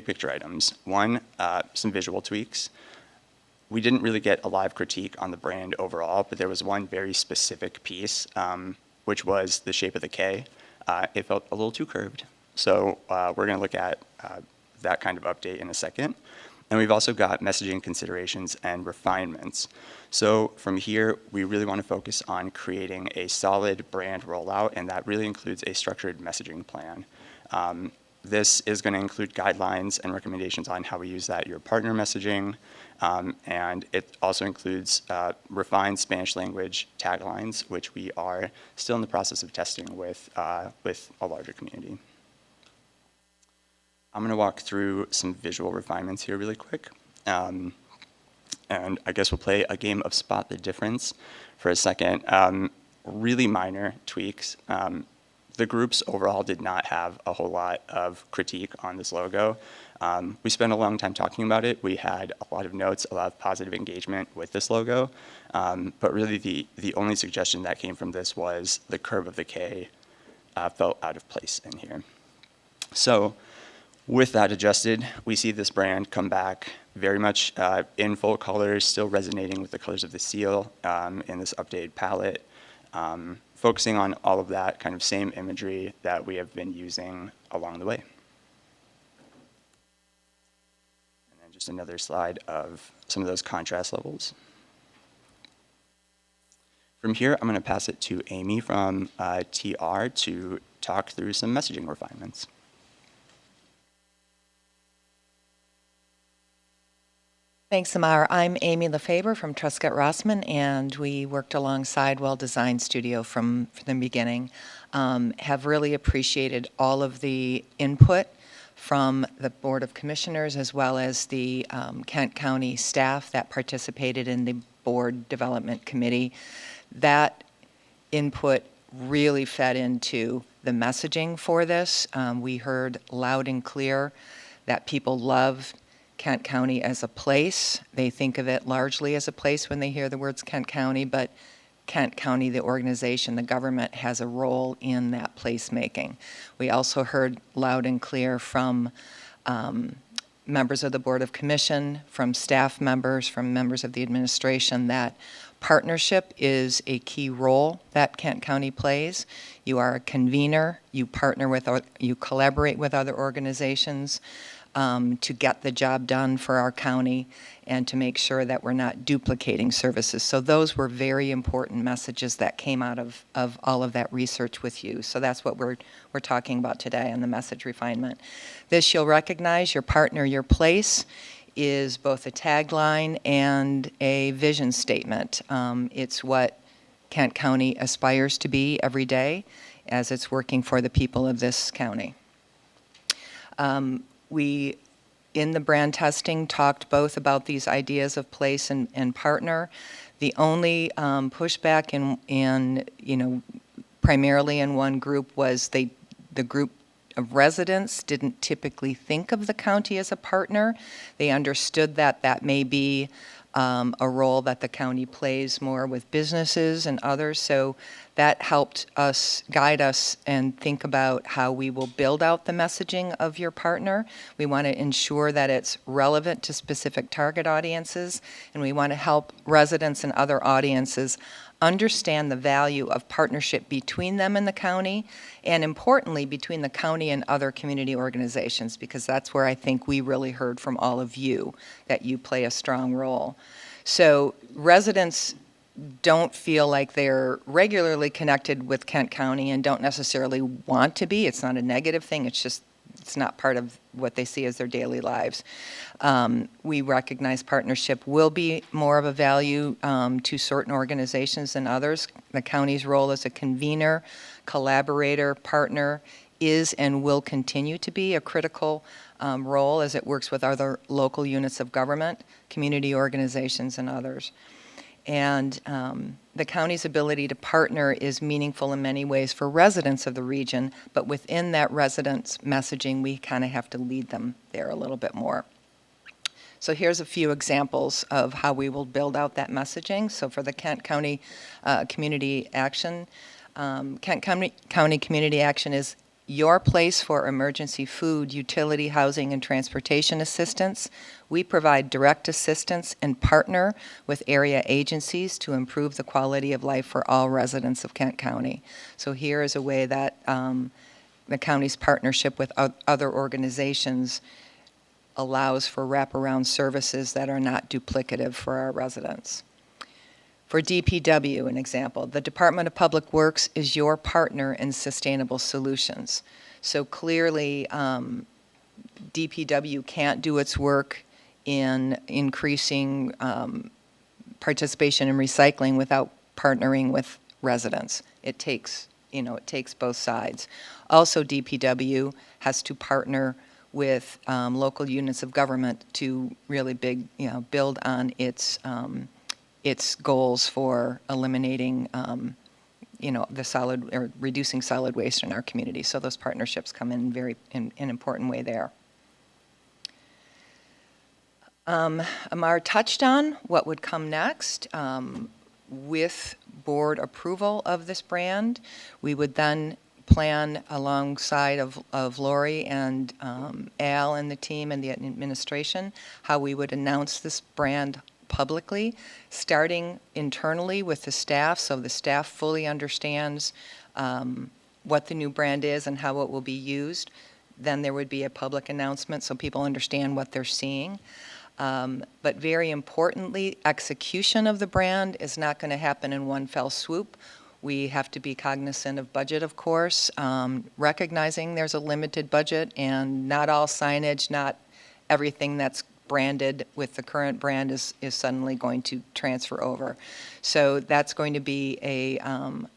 picture items. One, some visual tweaks. We didn't really get a live critique on the brand overall, but there was one very specific piece, which was the shape of the K. It felt a little too curved. So we're going to look at that kind of update in a second. And we've also got messaging considerations and refinements. So from here, we really want to focus on creating a solid brand rollout, and that really includes a structured messaging plan. This is going to include guidelines and recommendations on how we use that your partner messaging, and it also includes refined Spanish language taglines, which we are still in the process of testing with a larger community. I'm going to walk through some visual refinements here really quick. And I guess we'll play a game of Spot the Difference for a second. Really minor tweaks. The groups overall did not have a whole lot of critique on this logo. We spent a long time talking about it. We had a lot of notes, a lot of positive engagement with this logo. But really the only suggestion that came from this was the curve of the K felt out of place in here. So with that adjusted, we see this brand come back very much in full colors, still resonating with the colors of the seal in this updated palette, focusing on all of that kind of same imagery that we have been using along the way. And then just another slide of some of those contrast levels. From here, I'm going to pass it to Amy from TR to talk through some messaging refinements. Thanks, Amar. I'm Amy Lefebvre from Truscott Rossman, and we worked alongside Well Design Studio from the beginning. Have really appreciated all of the input from the Board of Commissioners as well as the Kent County staff that participated in the Board Development Committee. That input really fed into the messaging for this. We heard loud and clear that people love Kent County as a place. They think of it largely as a place when they hear the words Kent County, but Kent County, the organization, the government, has a role in that placemaking. We also heard loud and clear from members of the Board of Commission, from staff members, from members of the administration that partnership is a key role that Kent County plays. You are a convener, you partner with, you collaborate with other organizations to get the job done for our county and to make sure that we're not duplicating services. So those were very important messages that came out of all of that research with you. So that's what we're talking about today on the message refinement. This, you'll recognize, your partner, your place, is both a tagline and a vision statement. It's what Kent County aspires to be every day as it's working for the people of this county. We, in the brand testing, talked both about these ideas of place and partner. The only pushback in primarily in one group was the group of residents didn't typically think of the county as a partner. They understood that that may be a role that the county plays more with businesses and others. So that helped us, guide us, and think about how we will build out the messaging of your partner. We want to ensure that it's relevant to specific target audiences, and we want to help residents and other audiences understand the value of partnership between them and the county, and importantly, between the county and other community organizations, because that's where I think we really heard from all of you that you play a strong role. So residents don't feel like they're regularly connected with Kent County and don't necessarily want to be. It's not a negative thing, it's just it's not part of what they see as their daily lives. We recognize partnership will be more of a value to certain organizations than others. The county's role as a convener, collaborator, partner is and will continue to be a critical role as it works with other local units of government, community organizations, and others. And the county's ability to partner is meaningful in many ways for residents of the region, but within that residents' messaging, we kind of have to lead them there a little bit more. So here's a few examples of how we will build out that messaging. So for the Kent County Community Action, Kent County Community Action is your place for emergency food, utility, housing, and transportation assistance. We provide direct assistance and partner with area agencies to improve the quality of life for all residents of Kent County. So here is a way that the county's partnership with other organizations allows for wraparound services that are not duplicative for our residents. For DPW, an example, the Department of Public Works is your partner in sustainable solutions. So clearly, DPW can't do its work in increasing participation in recycling without partnering with residents. It takes both sides. Also, DPW has to partner with local units of government to really build on its goals for eliminating, the solid or reducing solid waste in our community. So those partnerships come in in an important way there. Amar touched on what would come next. With board approval of this brand, we would then plan alongside of Lori and Al and the team and the administration how we would announce this brand publicly, starting internally with the staff, so the staff fully understands what the new brand is and how it will be used. Then there would be a public announcement so people understand what they're seeing. But very importantly, execution of the brand is not going to happen in one fell swoop. We have to be cognizant of budget, of course, recognizing there's a limited budget and not all signage, not everything that's branded with the current brand is suddenly going to transfer over. So that's going to be a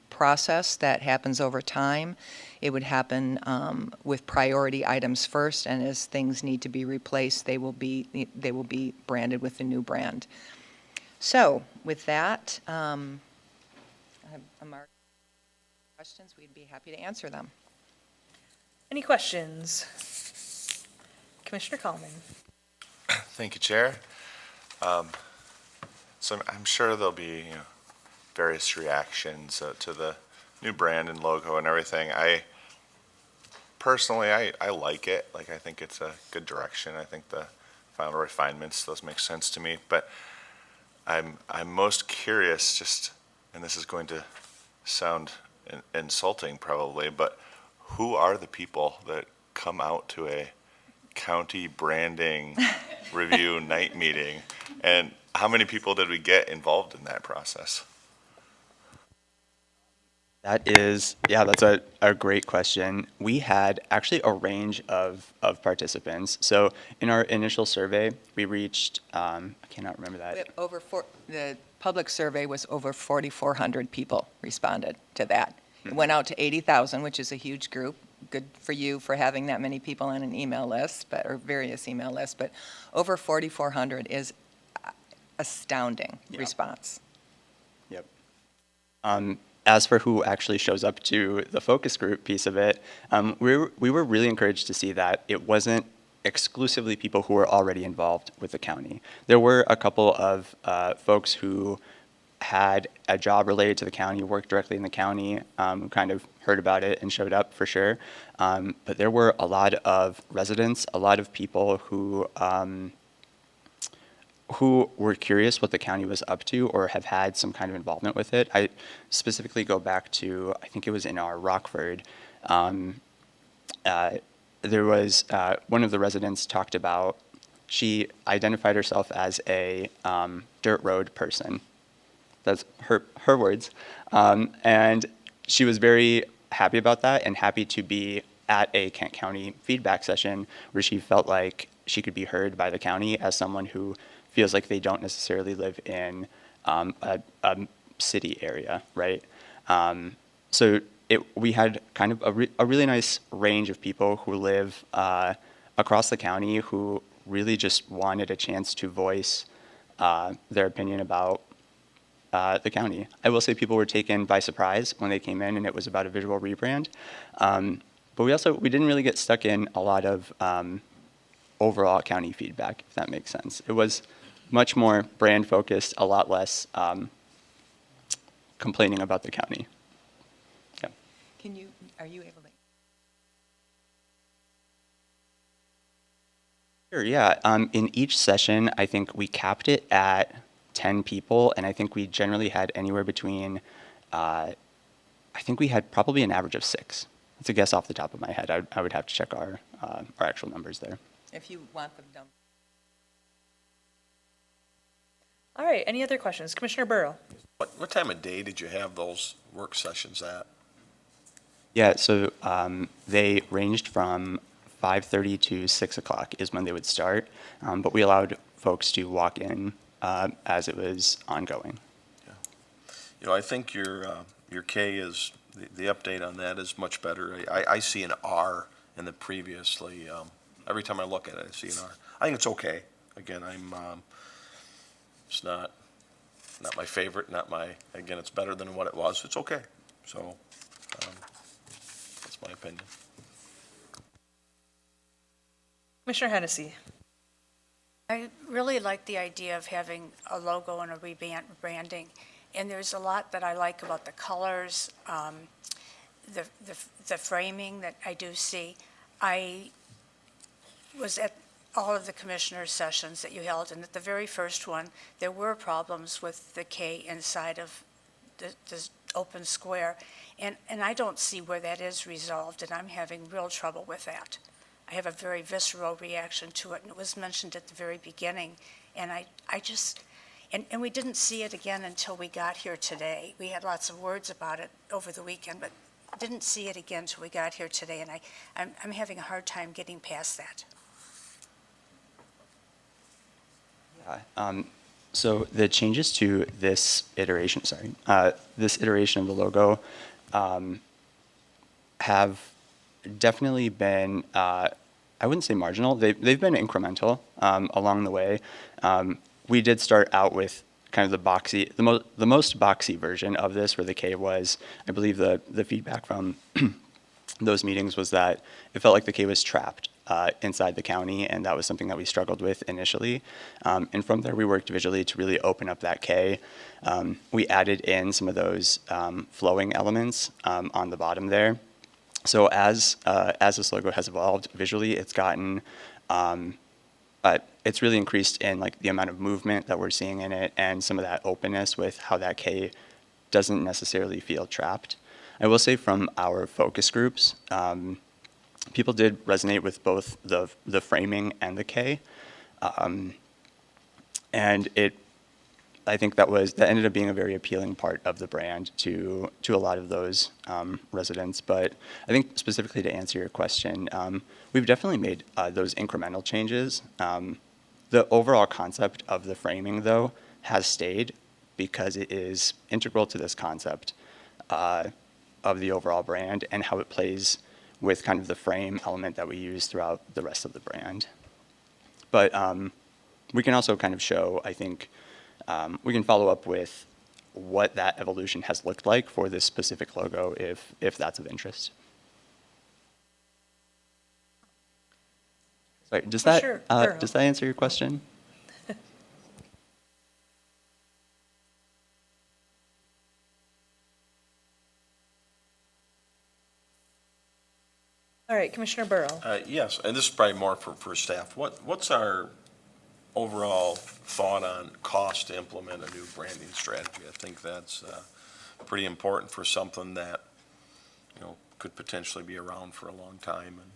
process that happens over time. It would happen with priority items first, and as things need to be replaced, they will be branded with the new brand. So with that, Amar, questions, we'd be happy to answer them. Any questions? Commissioner Coleman. Thank you, Chair. So I'm sure there'll be various reactions to the new brand and logo and everything. Personally, I like it. I think it's a good direction. I think the final refinements, those make sense to me. But I'm most curious, and this is going to sound insulting probably, but who are the people that come out to a county branding review night meeting, and how many people did we get involved in that process? That's a great question. We had actually a range of participants. So in our initial survey, we reached, I cannot remember that. The public survey was over 4,400 people responded to that. It went out to 80,000, which is a huge group. Good for you for having that many people on an email list, or various email lists, but over 4,400 is astounding response. Yep. As for who actually shows up to the focus group piece of it, we were really encouraged to see that it wasn't exclusively people who were already involved with the county. There were a couple of folks who had a job related to the county, worked directly in the county, kind of heard about it and showed up for sure. But there were a lot of residents, a lot of people who were curious what the county was up to or have had some kind of involvement with it. I specifically go back to, I think it was in our Rockford, there was one of the residents talked about, she identified herself as a dirt road person. That's her words. And she was very happy about that and happy to be at a Kent County feedback session where she felt like she could be heard by the county as someone who feels like they don't necessarily live in a city area, right? So we had kind of a really nice range of people who live across the county who really just wanted a chance to voice their opinion about the county. I will say people were taken by surprise when they came in and it was about a visual rebrand. But we didn't really get stuck in a lot of overall county feedback, if that makes sense. It was much more brand focused, a lot less complaining about the county. Yeah. Are you able to? Sure, yeah. In each session, I think we capped it at 10 people, and I think we generally had anywhere between, I think we had probably an average of 6. That's a guess off the top of my head. I would have to check our actual numbers there. If you want them done. All right, any other questions? Commissioner Burrow? What time of day did you have those work sessions at? Yeah, so they ranged from 5:30 to 6 o'clock is when they would start, but we allowed folks to walk in as it was ongoing. You know, I think your K is, the update on that is much better. I see an R in the previously, every time I look at it, I see an R. I think it's okay. Again, it's not my favorite, again, it's better than what it was. It's okay. So, that's my opinion. Commissioner Hennessy? I really like the idea of having a logo and a rebranding, and there's a lot that I like about the colors, the framing that I do see. I was at all of the commissioner sessions that you held, and at the very first one, there were problems with the K inside of this open square, and I don't see where that is resolved, and I'm having real trouble with that. I have a very visceral reaction to it, and it was mentioned at the very beginning, and I just, and we didn't see it again until we got here today. We had lots of words about it over the weekend, but didn't see it again until we got here today, and I'm having a hard time getting past that. So the changes to this iteration, this iteration of the logo have definitely been, I wouldn't say marginal, they've been incremental along the way. We did start out with kind of the boxy, the most boxy version of this, where the K was, I believe the feedback from those meetings was that it felt like the K was trapped inside the county, and that was something that we struggled with initially. And from there, we worked visually to really open up that K. We added in some of those flowing elements on the bottom there. So as this logo has evolved visually, it's gotten, it's really increased in like the amount of movement that we're seeing in it, and some of that openness with how that K doesn't necessarily feel trapped. I will say from our focus groups, people did resonate with both the framing and the K, and I think that ended up being a very appealing part of the brand to a lot of those residents. But I think specifically to answer your question, we've definitely made those incremental changes. The overall concept of the framing, though, has stayed because it is integral to this concept of the overall brand and how it plays with kind of the frame element that we use throughout the rest of the brand. But we can also kind of show, I think, we can follow up with what that evolution has looked like for this specific logo if that's of interest. Sorry, does that answer your question? All right, Commissioner Burrow. Yes, and this is probably more for staff. What's our overall thought on cost to implement a new branding strategy? I think that's pretty important for something that, could potentially be around for a long time. And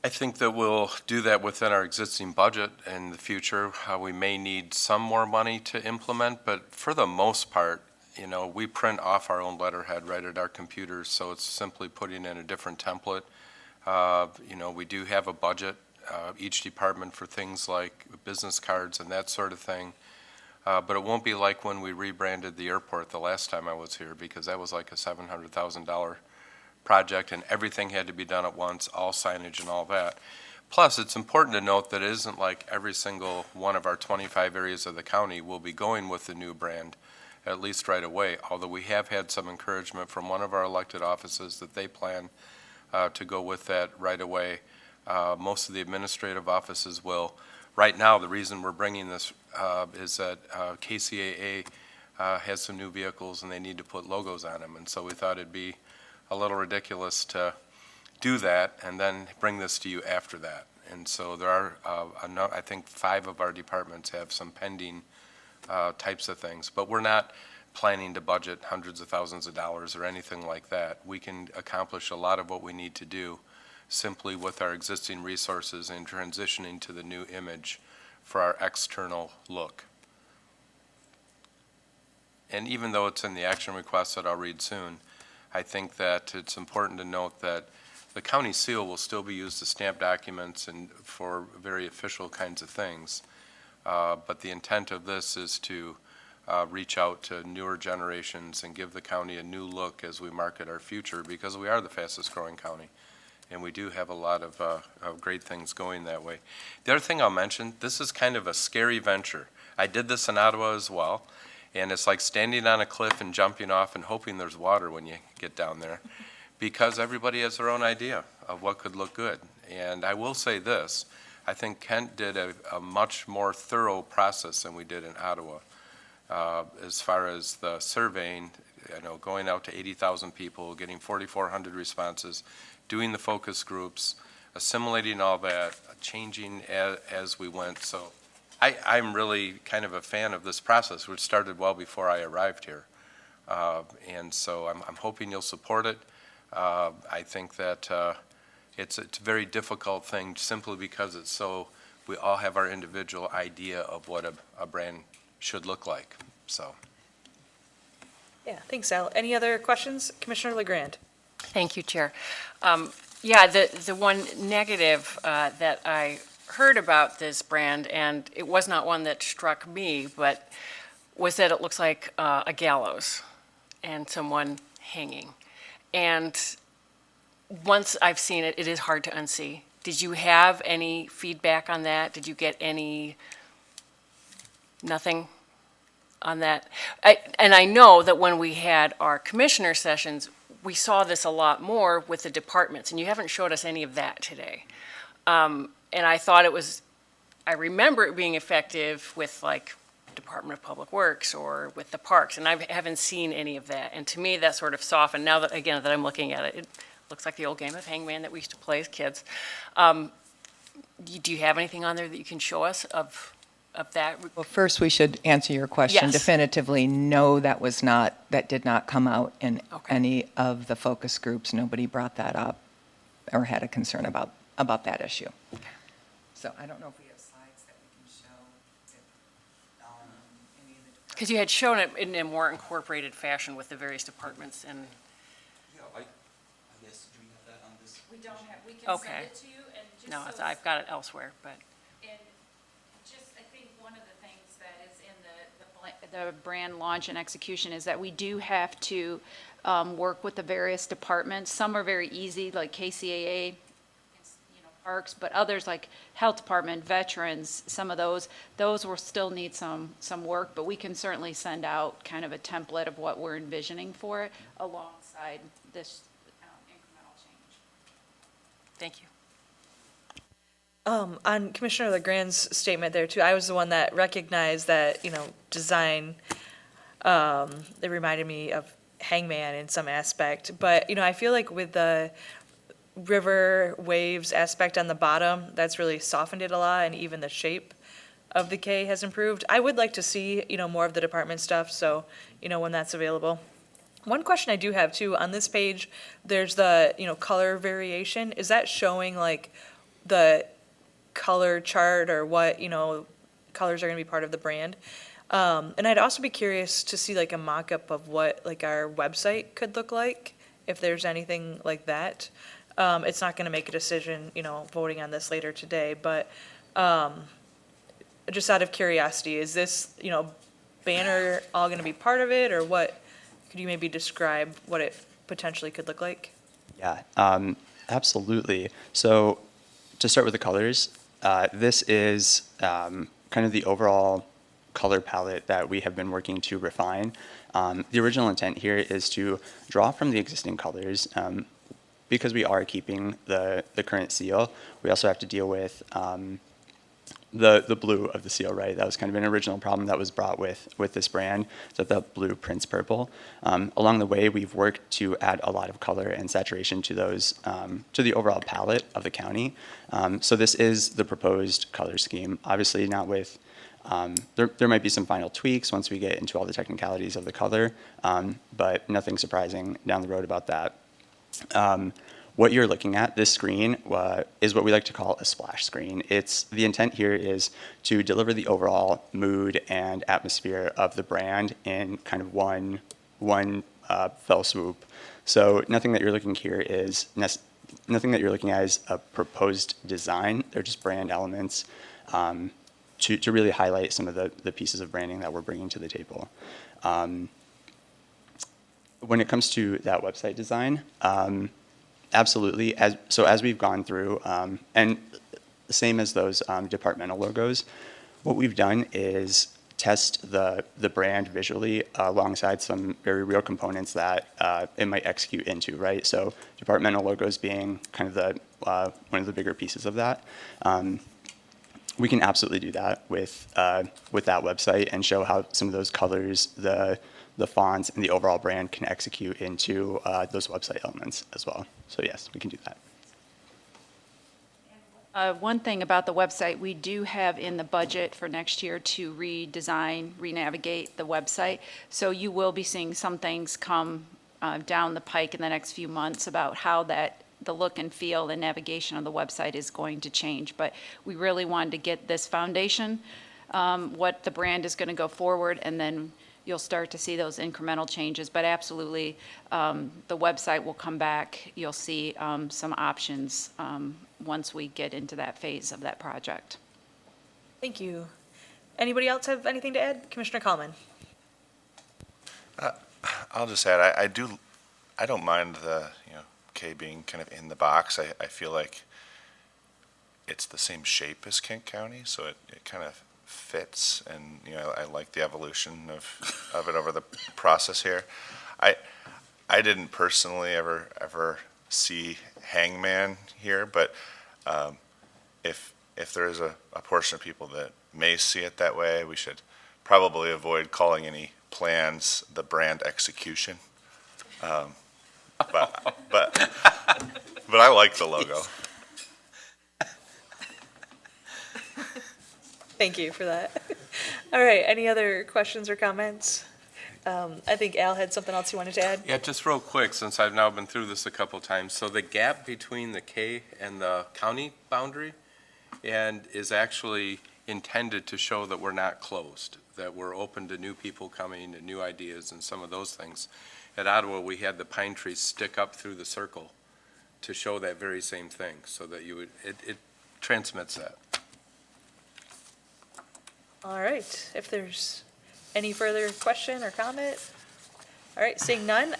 I think that we'll do that within our existing budget in the future. How we may need some more money to implement, but for the most part, we print off our own letterhead right at our computers, so it's simply putting in a different template. We do have a budget, each department, for things like business cards and that sort of thing. But it won't be like when we rebranded the airport the last time I was here, because that was like a $700,000 project and everything had to be done at once, all signage and all that. Plus, it's important to note that it isn't like every single one of our 25 areas of the county will be going with the new brand, at least right away, although we have had some encouragement from one of our elected offices that they plan to go with that right away. Most of the administrative offices will. Right now, the reason we're bringing this is that KCAA has some new vehicles and they need to put logos on them. And so we thought it'd be a little ridiculous to do that and then bring this to you after that. And so there are, I think 5 of our departments have some pending types of things, but we're not planning to budget hundreds of thousands of dollars or anything like that. We can accomplish a lot of what we need to do simply with our existing resources and transitioning to the new image for our external look. And even though it's in the action request that I'll read soon, I think that it's important to note that the county seal will still be used to stamp documents and for very official kinds of things. But the intent of this is to reach out to newer generations and give the county a new look as we market our future, because we are the fastest growing county. And we do have a lot of great things going that way. The other thing I'll mention, this is kind of a scary venture. I did this in Ottawa as well, and it's like standing on a cliff and jumping off and hoping there's water when you get down there, because everybody has their own idea of what could look good. And I will say this, I think Kent did a much more thorough process than we did in Ottawa. As far as the surveying, going out to 80,000 people, getting 4,400 responses, doing the focus groups, assimilating all that, changing as we went. So I'm really kind of a fan of this process, which started well before I arrived here. And so I'm hoping you'll support it. I think that it's a very difficult thing simply because we all have our individual idea of what a brand should look like, so. Yeah, thanks, Al. Any other questions? Commissioner LeGrand? Thank you, Chair. Yeah, the one negative that I heard about this brand, and it was not one that struck me, but was that it looks like a gallows and someone hanging. And once I've seen it, it is hard to unsee. Did you have any feedback on that? Did you get nothing on that? And I know that when we had our commissioner sessions, we saw this a lot more with the departments, and you haven't showed us any of that today. And I thought I remember it being effective with like Department of Public Works or with the parks, and I haven't seen any of that. And to me, that sort of softened. Now that, again, that I'm looking at it, it looks like the old game of hangman that we used to play as kids. Do you have anything on there that you can show us of that? Well, first, we should answer your question Yes. definitively. No, that did not come out in Okay. any of the focus groups. Nobody brought that up or had a concern about that issue. So I don't know if we have slides that we can show. Any of the Because you had shown it in a more incorporated fashion with the various departments and. Yeah, I guess, do we have that on this? We don't have, we can Okay. send it to you and just No, so I've got it elsewhere, but. And just, I think one of the things that is in the brand launch and execution is that we do have to work with the various departments. Some are very easy, like KCAA, parks, but others like Health Department, Veterans, some of those will still need some work, but we can certainly send out kind of a template of what we're envisioning for it alongside this incremental change. Thank you. On Commissioner LeGrand's statement there too, I was the one that recognized that, design, it reminded me of Hangman in some aspect. But, I feel like with the river waves aspect on the bottom, that's really softened it a lot, and even the shape of the K has improved. I would like to see, more of the department stuff, so, when that's available. One question I do have too, on this page, there's the, color variation. Is that showing like the color chart or what, colors are gonna be part of the brand? And I'd also be curious to see like a mock-up of what like our website could look like, if there's anything like that. It's not gonna make a decision, voting on this later today, but, just out of curiosity, is this, banner all gonna be part of it, or what? Could you maybe describe what it potentially could look like? Yeah, absolutely. So to start with the colors, this is kind of the overall color palette that we have been working to refine. The original intent here is to draw from the existing colors. because we are keeping the current seal, we also have to deal with the blue of the seal, right? That was kind of an original problem that was brought with this brand, that the blue prints purple. Along the way, we've worked to add a lot of color and saturation to those, to the overall palette of the county. So this is the proposed color scheme. Obviously not with, there might be some final tweaks once we get into all the technicalities of the color, but nothing surprising down the road about that. What you're looking at, this screen, is what we like to call a splash screen. The intent here is to deliver the overall mood and atmosphere of the brand in kind of one fell swoop. So nothing that you're looking here is nothing that you're looking at is a proposed design. They're just brand elements to really highlight some of the pieces of branding that we're bringing to the table. When it comes to that website design, absolutely. As we've gone through, and same as those departmental logos, what we've done is test the brand visually alongside some very real components that it might execute into, right? So departmental logos being kind of one of the bigger pieces of that. We can absolutely do that with that website and show how some of those colors, the fonts, and the overall brand can execute into those website elements as well. So yes, we can do that. One thing about the website, we do have in the budget for next year to redesign, renavigate the website. So you will be seeing some things come down the pike in the next few months about how the look and feel and navigation of the website is going to change. But we really wanted to get this foundation, what the brand is going to go forward, and then you'll start to see those incremental changes. But absolutely, the website will come back. You'll see some options once we get into that phase of that project. Thank you. Anybody else have anything to add? Commissioner Kallman? I'll just add, I don't mind the, K being kind of in the box. I feel like it's the same shape as Kent County, so it kind of fits, and I like the evolution of it over the process here. I didn't personally ever see Hangman here, but if there is a portion of people that may see it that way, we should probably avoid calling any plans the brand execution. But I like the logo. Thank you for that. All right, any other questions or comments? I think Al had something else he wanted to add. Yeah, just real quick, since I've now been through this a couple times. So the gap between the K and the county boundary is actually intended to show that we're not closed, that we're open to new people coming and new ideas and some of those things. At Ottawa, we had the pine trees stick up through the circle to show that very same thing, so that it transmits that. All right, if there's any further question or comment? All right, seeing none,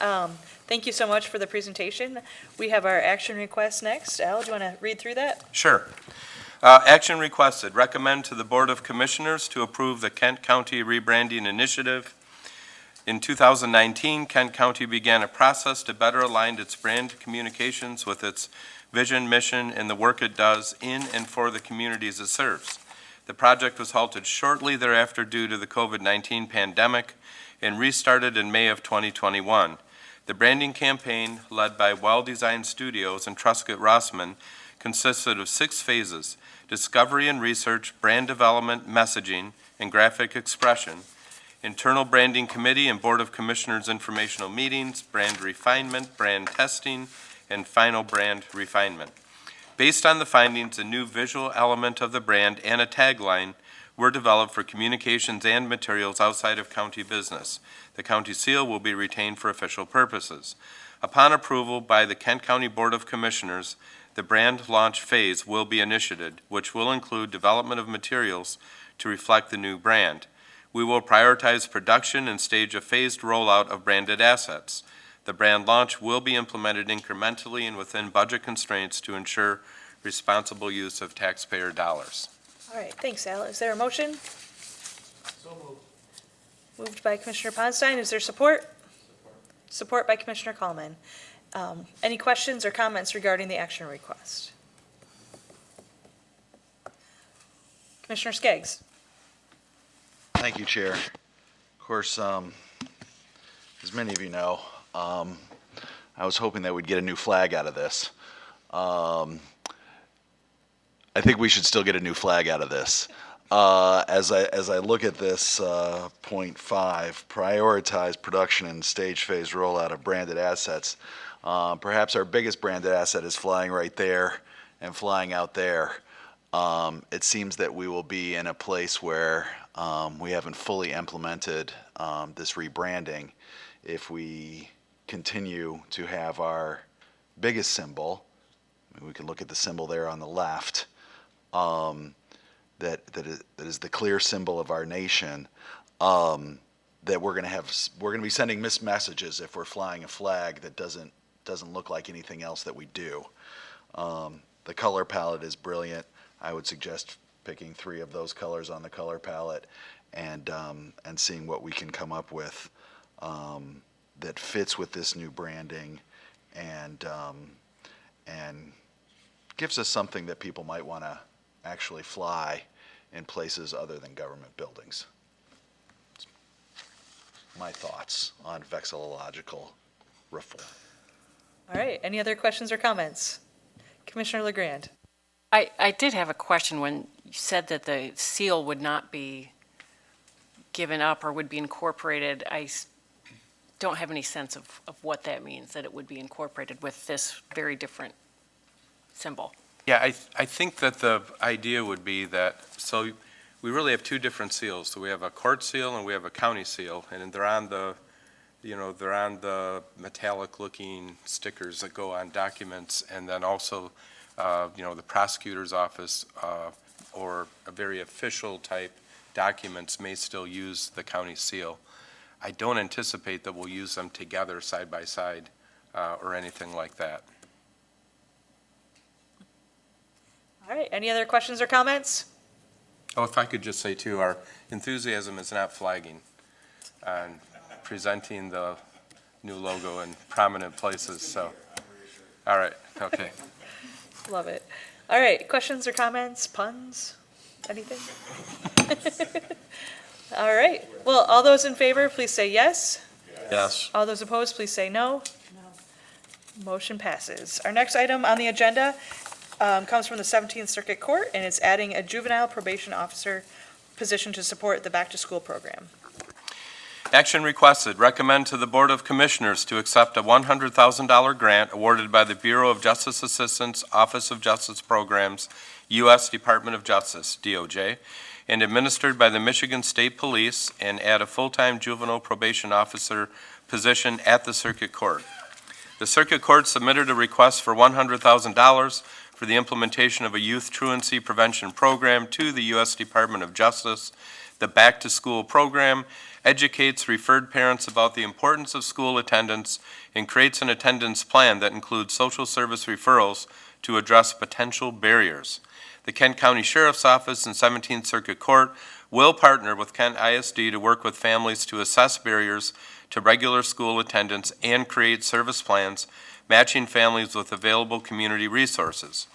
thank you so much for the presentation. We have our action request next. Al, do you want to read through that? Sure. Action requested. Recommend to the Board of Commissioners to approve the Kent County Rebranding Initiative. In 2019, Kent County began a process to better align its brand communications with its vision, mission, and the work it does in and for the communities it serves. The project was halted shortly thereafter due to the COVID-19 pandemic and restarted in May of 2021. The branding campaign, led by Well Designed Studios and Truscott Rossman, consisted of 6 phases: discovery and research, brand development, messaging, and graphic expression, internal branding committee and Board of Commissioners informational meetings, brand refinement, brand testing, and final brand refinement. Based on the findings, a new visual element of the brand and a tagline were developed for communications and materials outside of county business. The county seal will be retained for official purposes. Upon approval by the Kent County Board of Commissioners, the brand launch phase will be initiated, which will include development of materials to reflect the new brand. We will prioritize production and stage a phased rollout of branded assets. The brand launch will be implemented incrementally and within budget constraints to ensure responsible use of taxpayer dollars. All right, thanks, Al. Is there a motion? So moved. Moved by Commissioner Ponstein. Is there support? Support by Commissioner Kallman. Any questions or comments regarding the action request? Commissioner Skaggs? Thank you, Chair. Of course, as many of you know, I was hoping that we'd get a new flag out of this. I think we should still get a new flag out of this. As I look at this point 5, prioritize production and stage phase rollout of branded assets. Perhaps our biggest branded asset is flying right there and flying out there. It seems that we will be in a place where we haven't fully implemented this rebranding. If we continue to have our biggest symbol, we can look at the symbol there on the left, that is the clear symbol of our nation, that we're going to be sending mixed messages if we're flying a flag that doesn't look like anything else that we do. The color palette is brilliant. I would suggest picking 3 of those colors on the color palette and seeing what we can come up with that fits with this new branding and gives us something that people might want to actually fly in places other than government buildings. My thoughts on vexillological reform. All right, any other questions or comments? Commissioner LeGrand? I did have a question when you said that the seal would not be given up or would be incorporated. Don't have any sense of what that means, that it would be incorporated with this very different symbol. Yeah, I think that the idea would be that, so we really have 2 different seals. So we have a court seal and we have a county seal, and they're on the metallic-looking stickers that go on documents, and then also, the prosecutor's office or a very official type documents may still use the county seal. I don't anticipate that we'll use them together side by side or anything like that. All right, any other questions or comments? Oh, if I could just say too, our enthusiasm is not flagging on presenting the new logo in prominent places, so, all right, okay. Love it. All right, questions or comments, puns, anything? All right, well, all those in favor, please say yes. Yes. All those opposed, please say no. No. Motion passes. Our next item on the agenda comes from the 17th Circuit Court, and it's adding a juvenile probation officer position to support the back-to-school program. Action requested, recommend to the Board of Commissioners to accept a $100,000 grant awarded by the Bureau of Justice Assistance, Office of Justice Programs, U.S. Department of Justice, DOJ, and administered by the Michigan State Police, and add a full-time juvenile probation officer position at the Circuit Court. The Circuit Court submitted a request for $100,000 for the implementation of a youth truancy prevention program to the U.S. Department of Justice. The Back to School program educates referred parents about the importance of school attendance and creates an attendance plan that includes social service referrals to address potential barriers. The Kent County Sheriff's Office and 17th Circuit Court will partner with Kent ISD to work with families to assess barriers to regular school attendance and create service plans matching families with available community resources.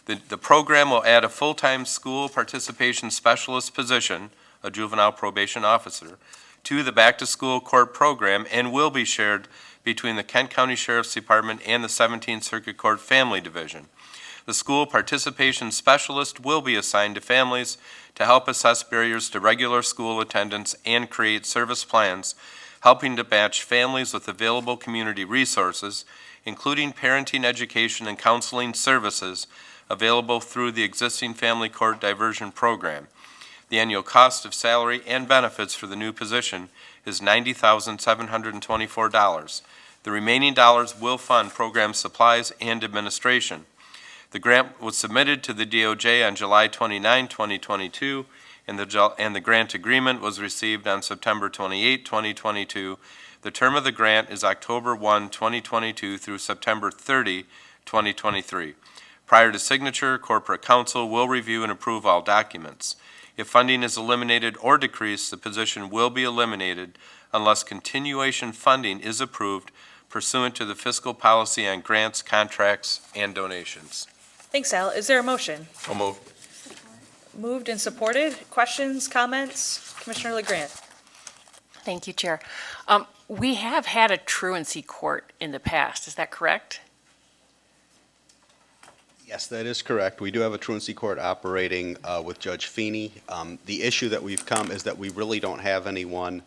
The program will add a full-time school participation specialist position, a juvenile probation officer, to the back-to-school court program and will be shared between the Kent County Sheriff's Department and the 17th Circuit Court Family Division. The school participation specialist will be assigned to families to help assess barriers to regular school attendance and create service plans, helping to match families with available community resources, including parenting education and counseling services available through the existing family court diversion program. The annual cost of salary and benefits for the new position is $90,724. The remaining dollars will fund program supplies and administration. The grant was submitted to the DOJ on July 29, 2022, and the grant agreement was received on September 28, 2022. The term of the grant is October 1, 2022 through September 30, 2023. Prior to signature, Corporate Counsel will review and approve all documents. If funding is eliminated or decreased, the position will be eliminated unless continuation funding is approved pursuant to the fiscal policy on grants, contracts, and donations. Thanks, Al. Is there a motion? So moved. Moved and supported. Questions, comments? Commissioner LeGrand. Thank you, Chair. We have had a truancy court in the past, is that correct? Yes, that is correct. We do have a truancy court operating with Judge Feeney. The issue that we've come is that we really don't have anyone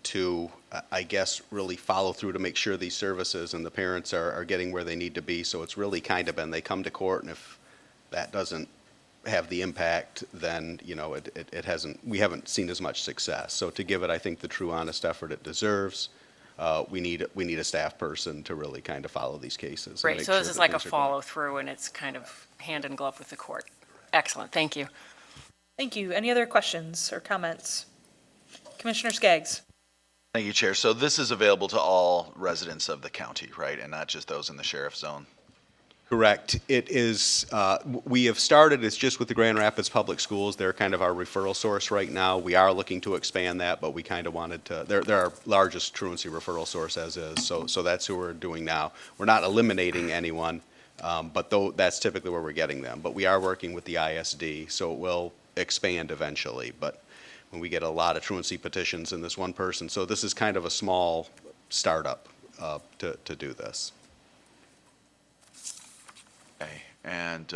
to, I guess, really follow through to make sure these services and the parents are getting where they need to be. So it's really kind of been, they come to court, and if that doesn't have the impact, then, you know, it hasn't, we haven't seen as much success. So to give it, I think, the true honest effort it deserves, we need a staff person to really kind of follow these cases. and Great, make so this sure is that like a things are going. follow-through, and it's kind of hand in glove with the court. Excellent, thank you. Thank you. Any other questions or comments? Commissioner Skaggs. Thank you, Chair. So this is available to all residents of the county, right, and not just those in the sheriff's zone? Correct. It is, we have started, it's just with the Grand Rapids Public Schools. They're kind of our referral source right now. We are looking to expand that, but we kind of wanted to, they're our largest truancy referral source as is, so that's who we're doing now. We're not eliminating anyone, but though, that's typically where we're getting them. But we are working with the ISD, so it will expand eventually. But when we get a lot of truancy petitions in this one person, so this is kind of a small startup to do this. Okay, and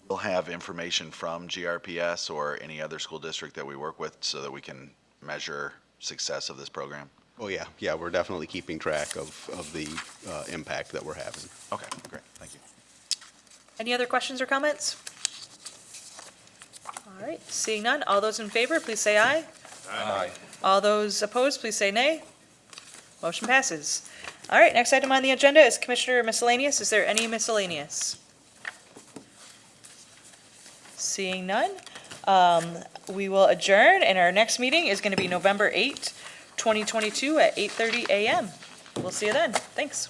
we'll have information from GRPS or any other school district that we work with so that we can measure success of this program? Oh, yeah, we're definitely keeping track of the impact that we're having. Okay, great, thank you. Any other questions or comments? All right, seeing none, all those in favor, please say aye. Aye. All those opposed, please say nay. Motion passes. All right, next item on the agenda is Commissioner Miscellaneous. Is there any miscellaneous? Seeing none, we will adjourn, and our next meeting is going to be November 8, 2022 at 8:30 a.m. We'll see you then. Thanks.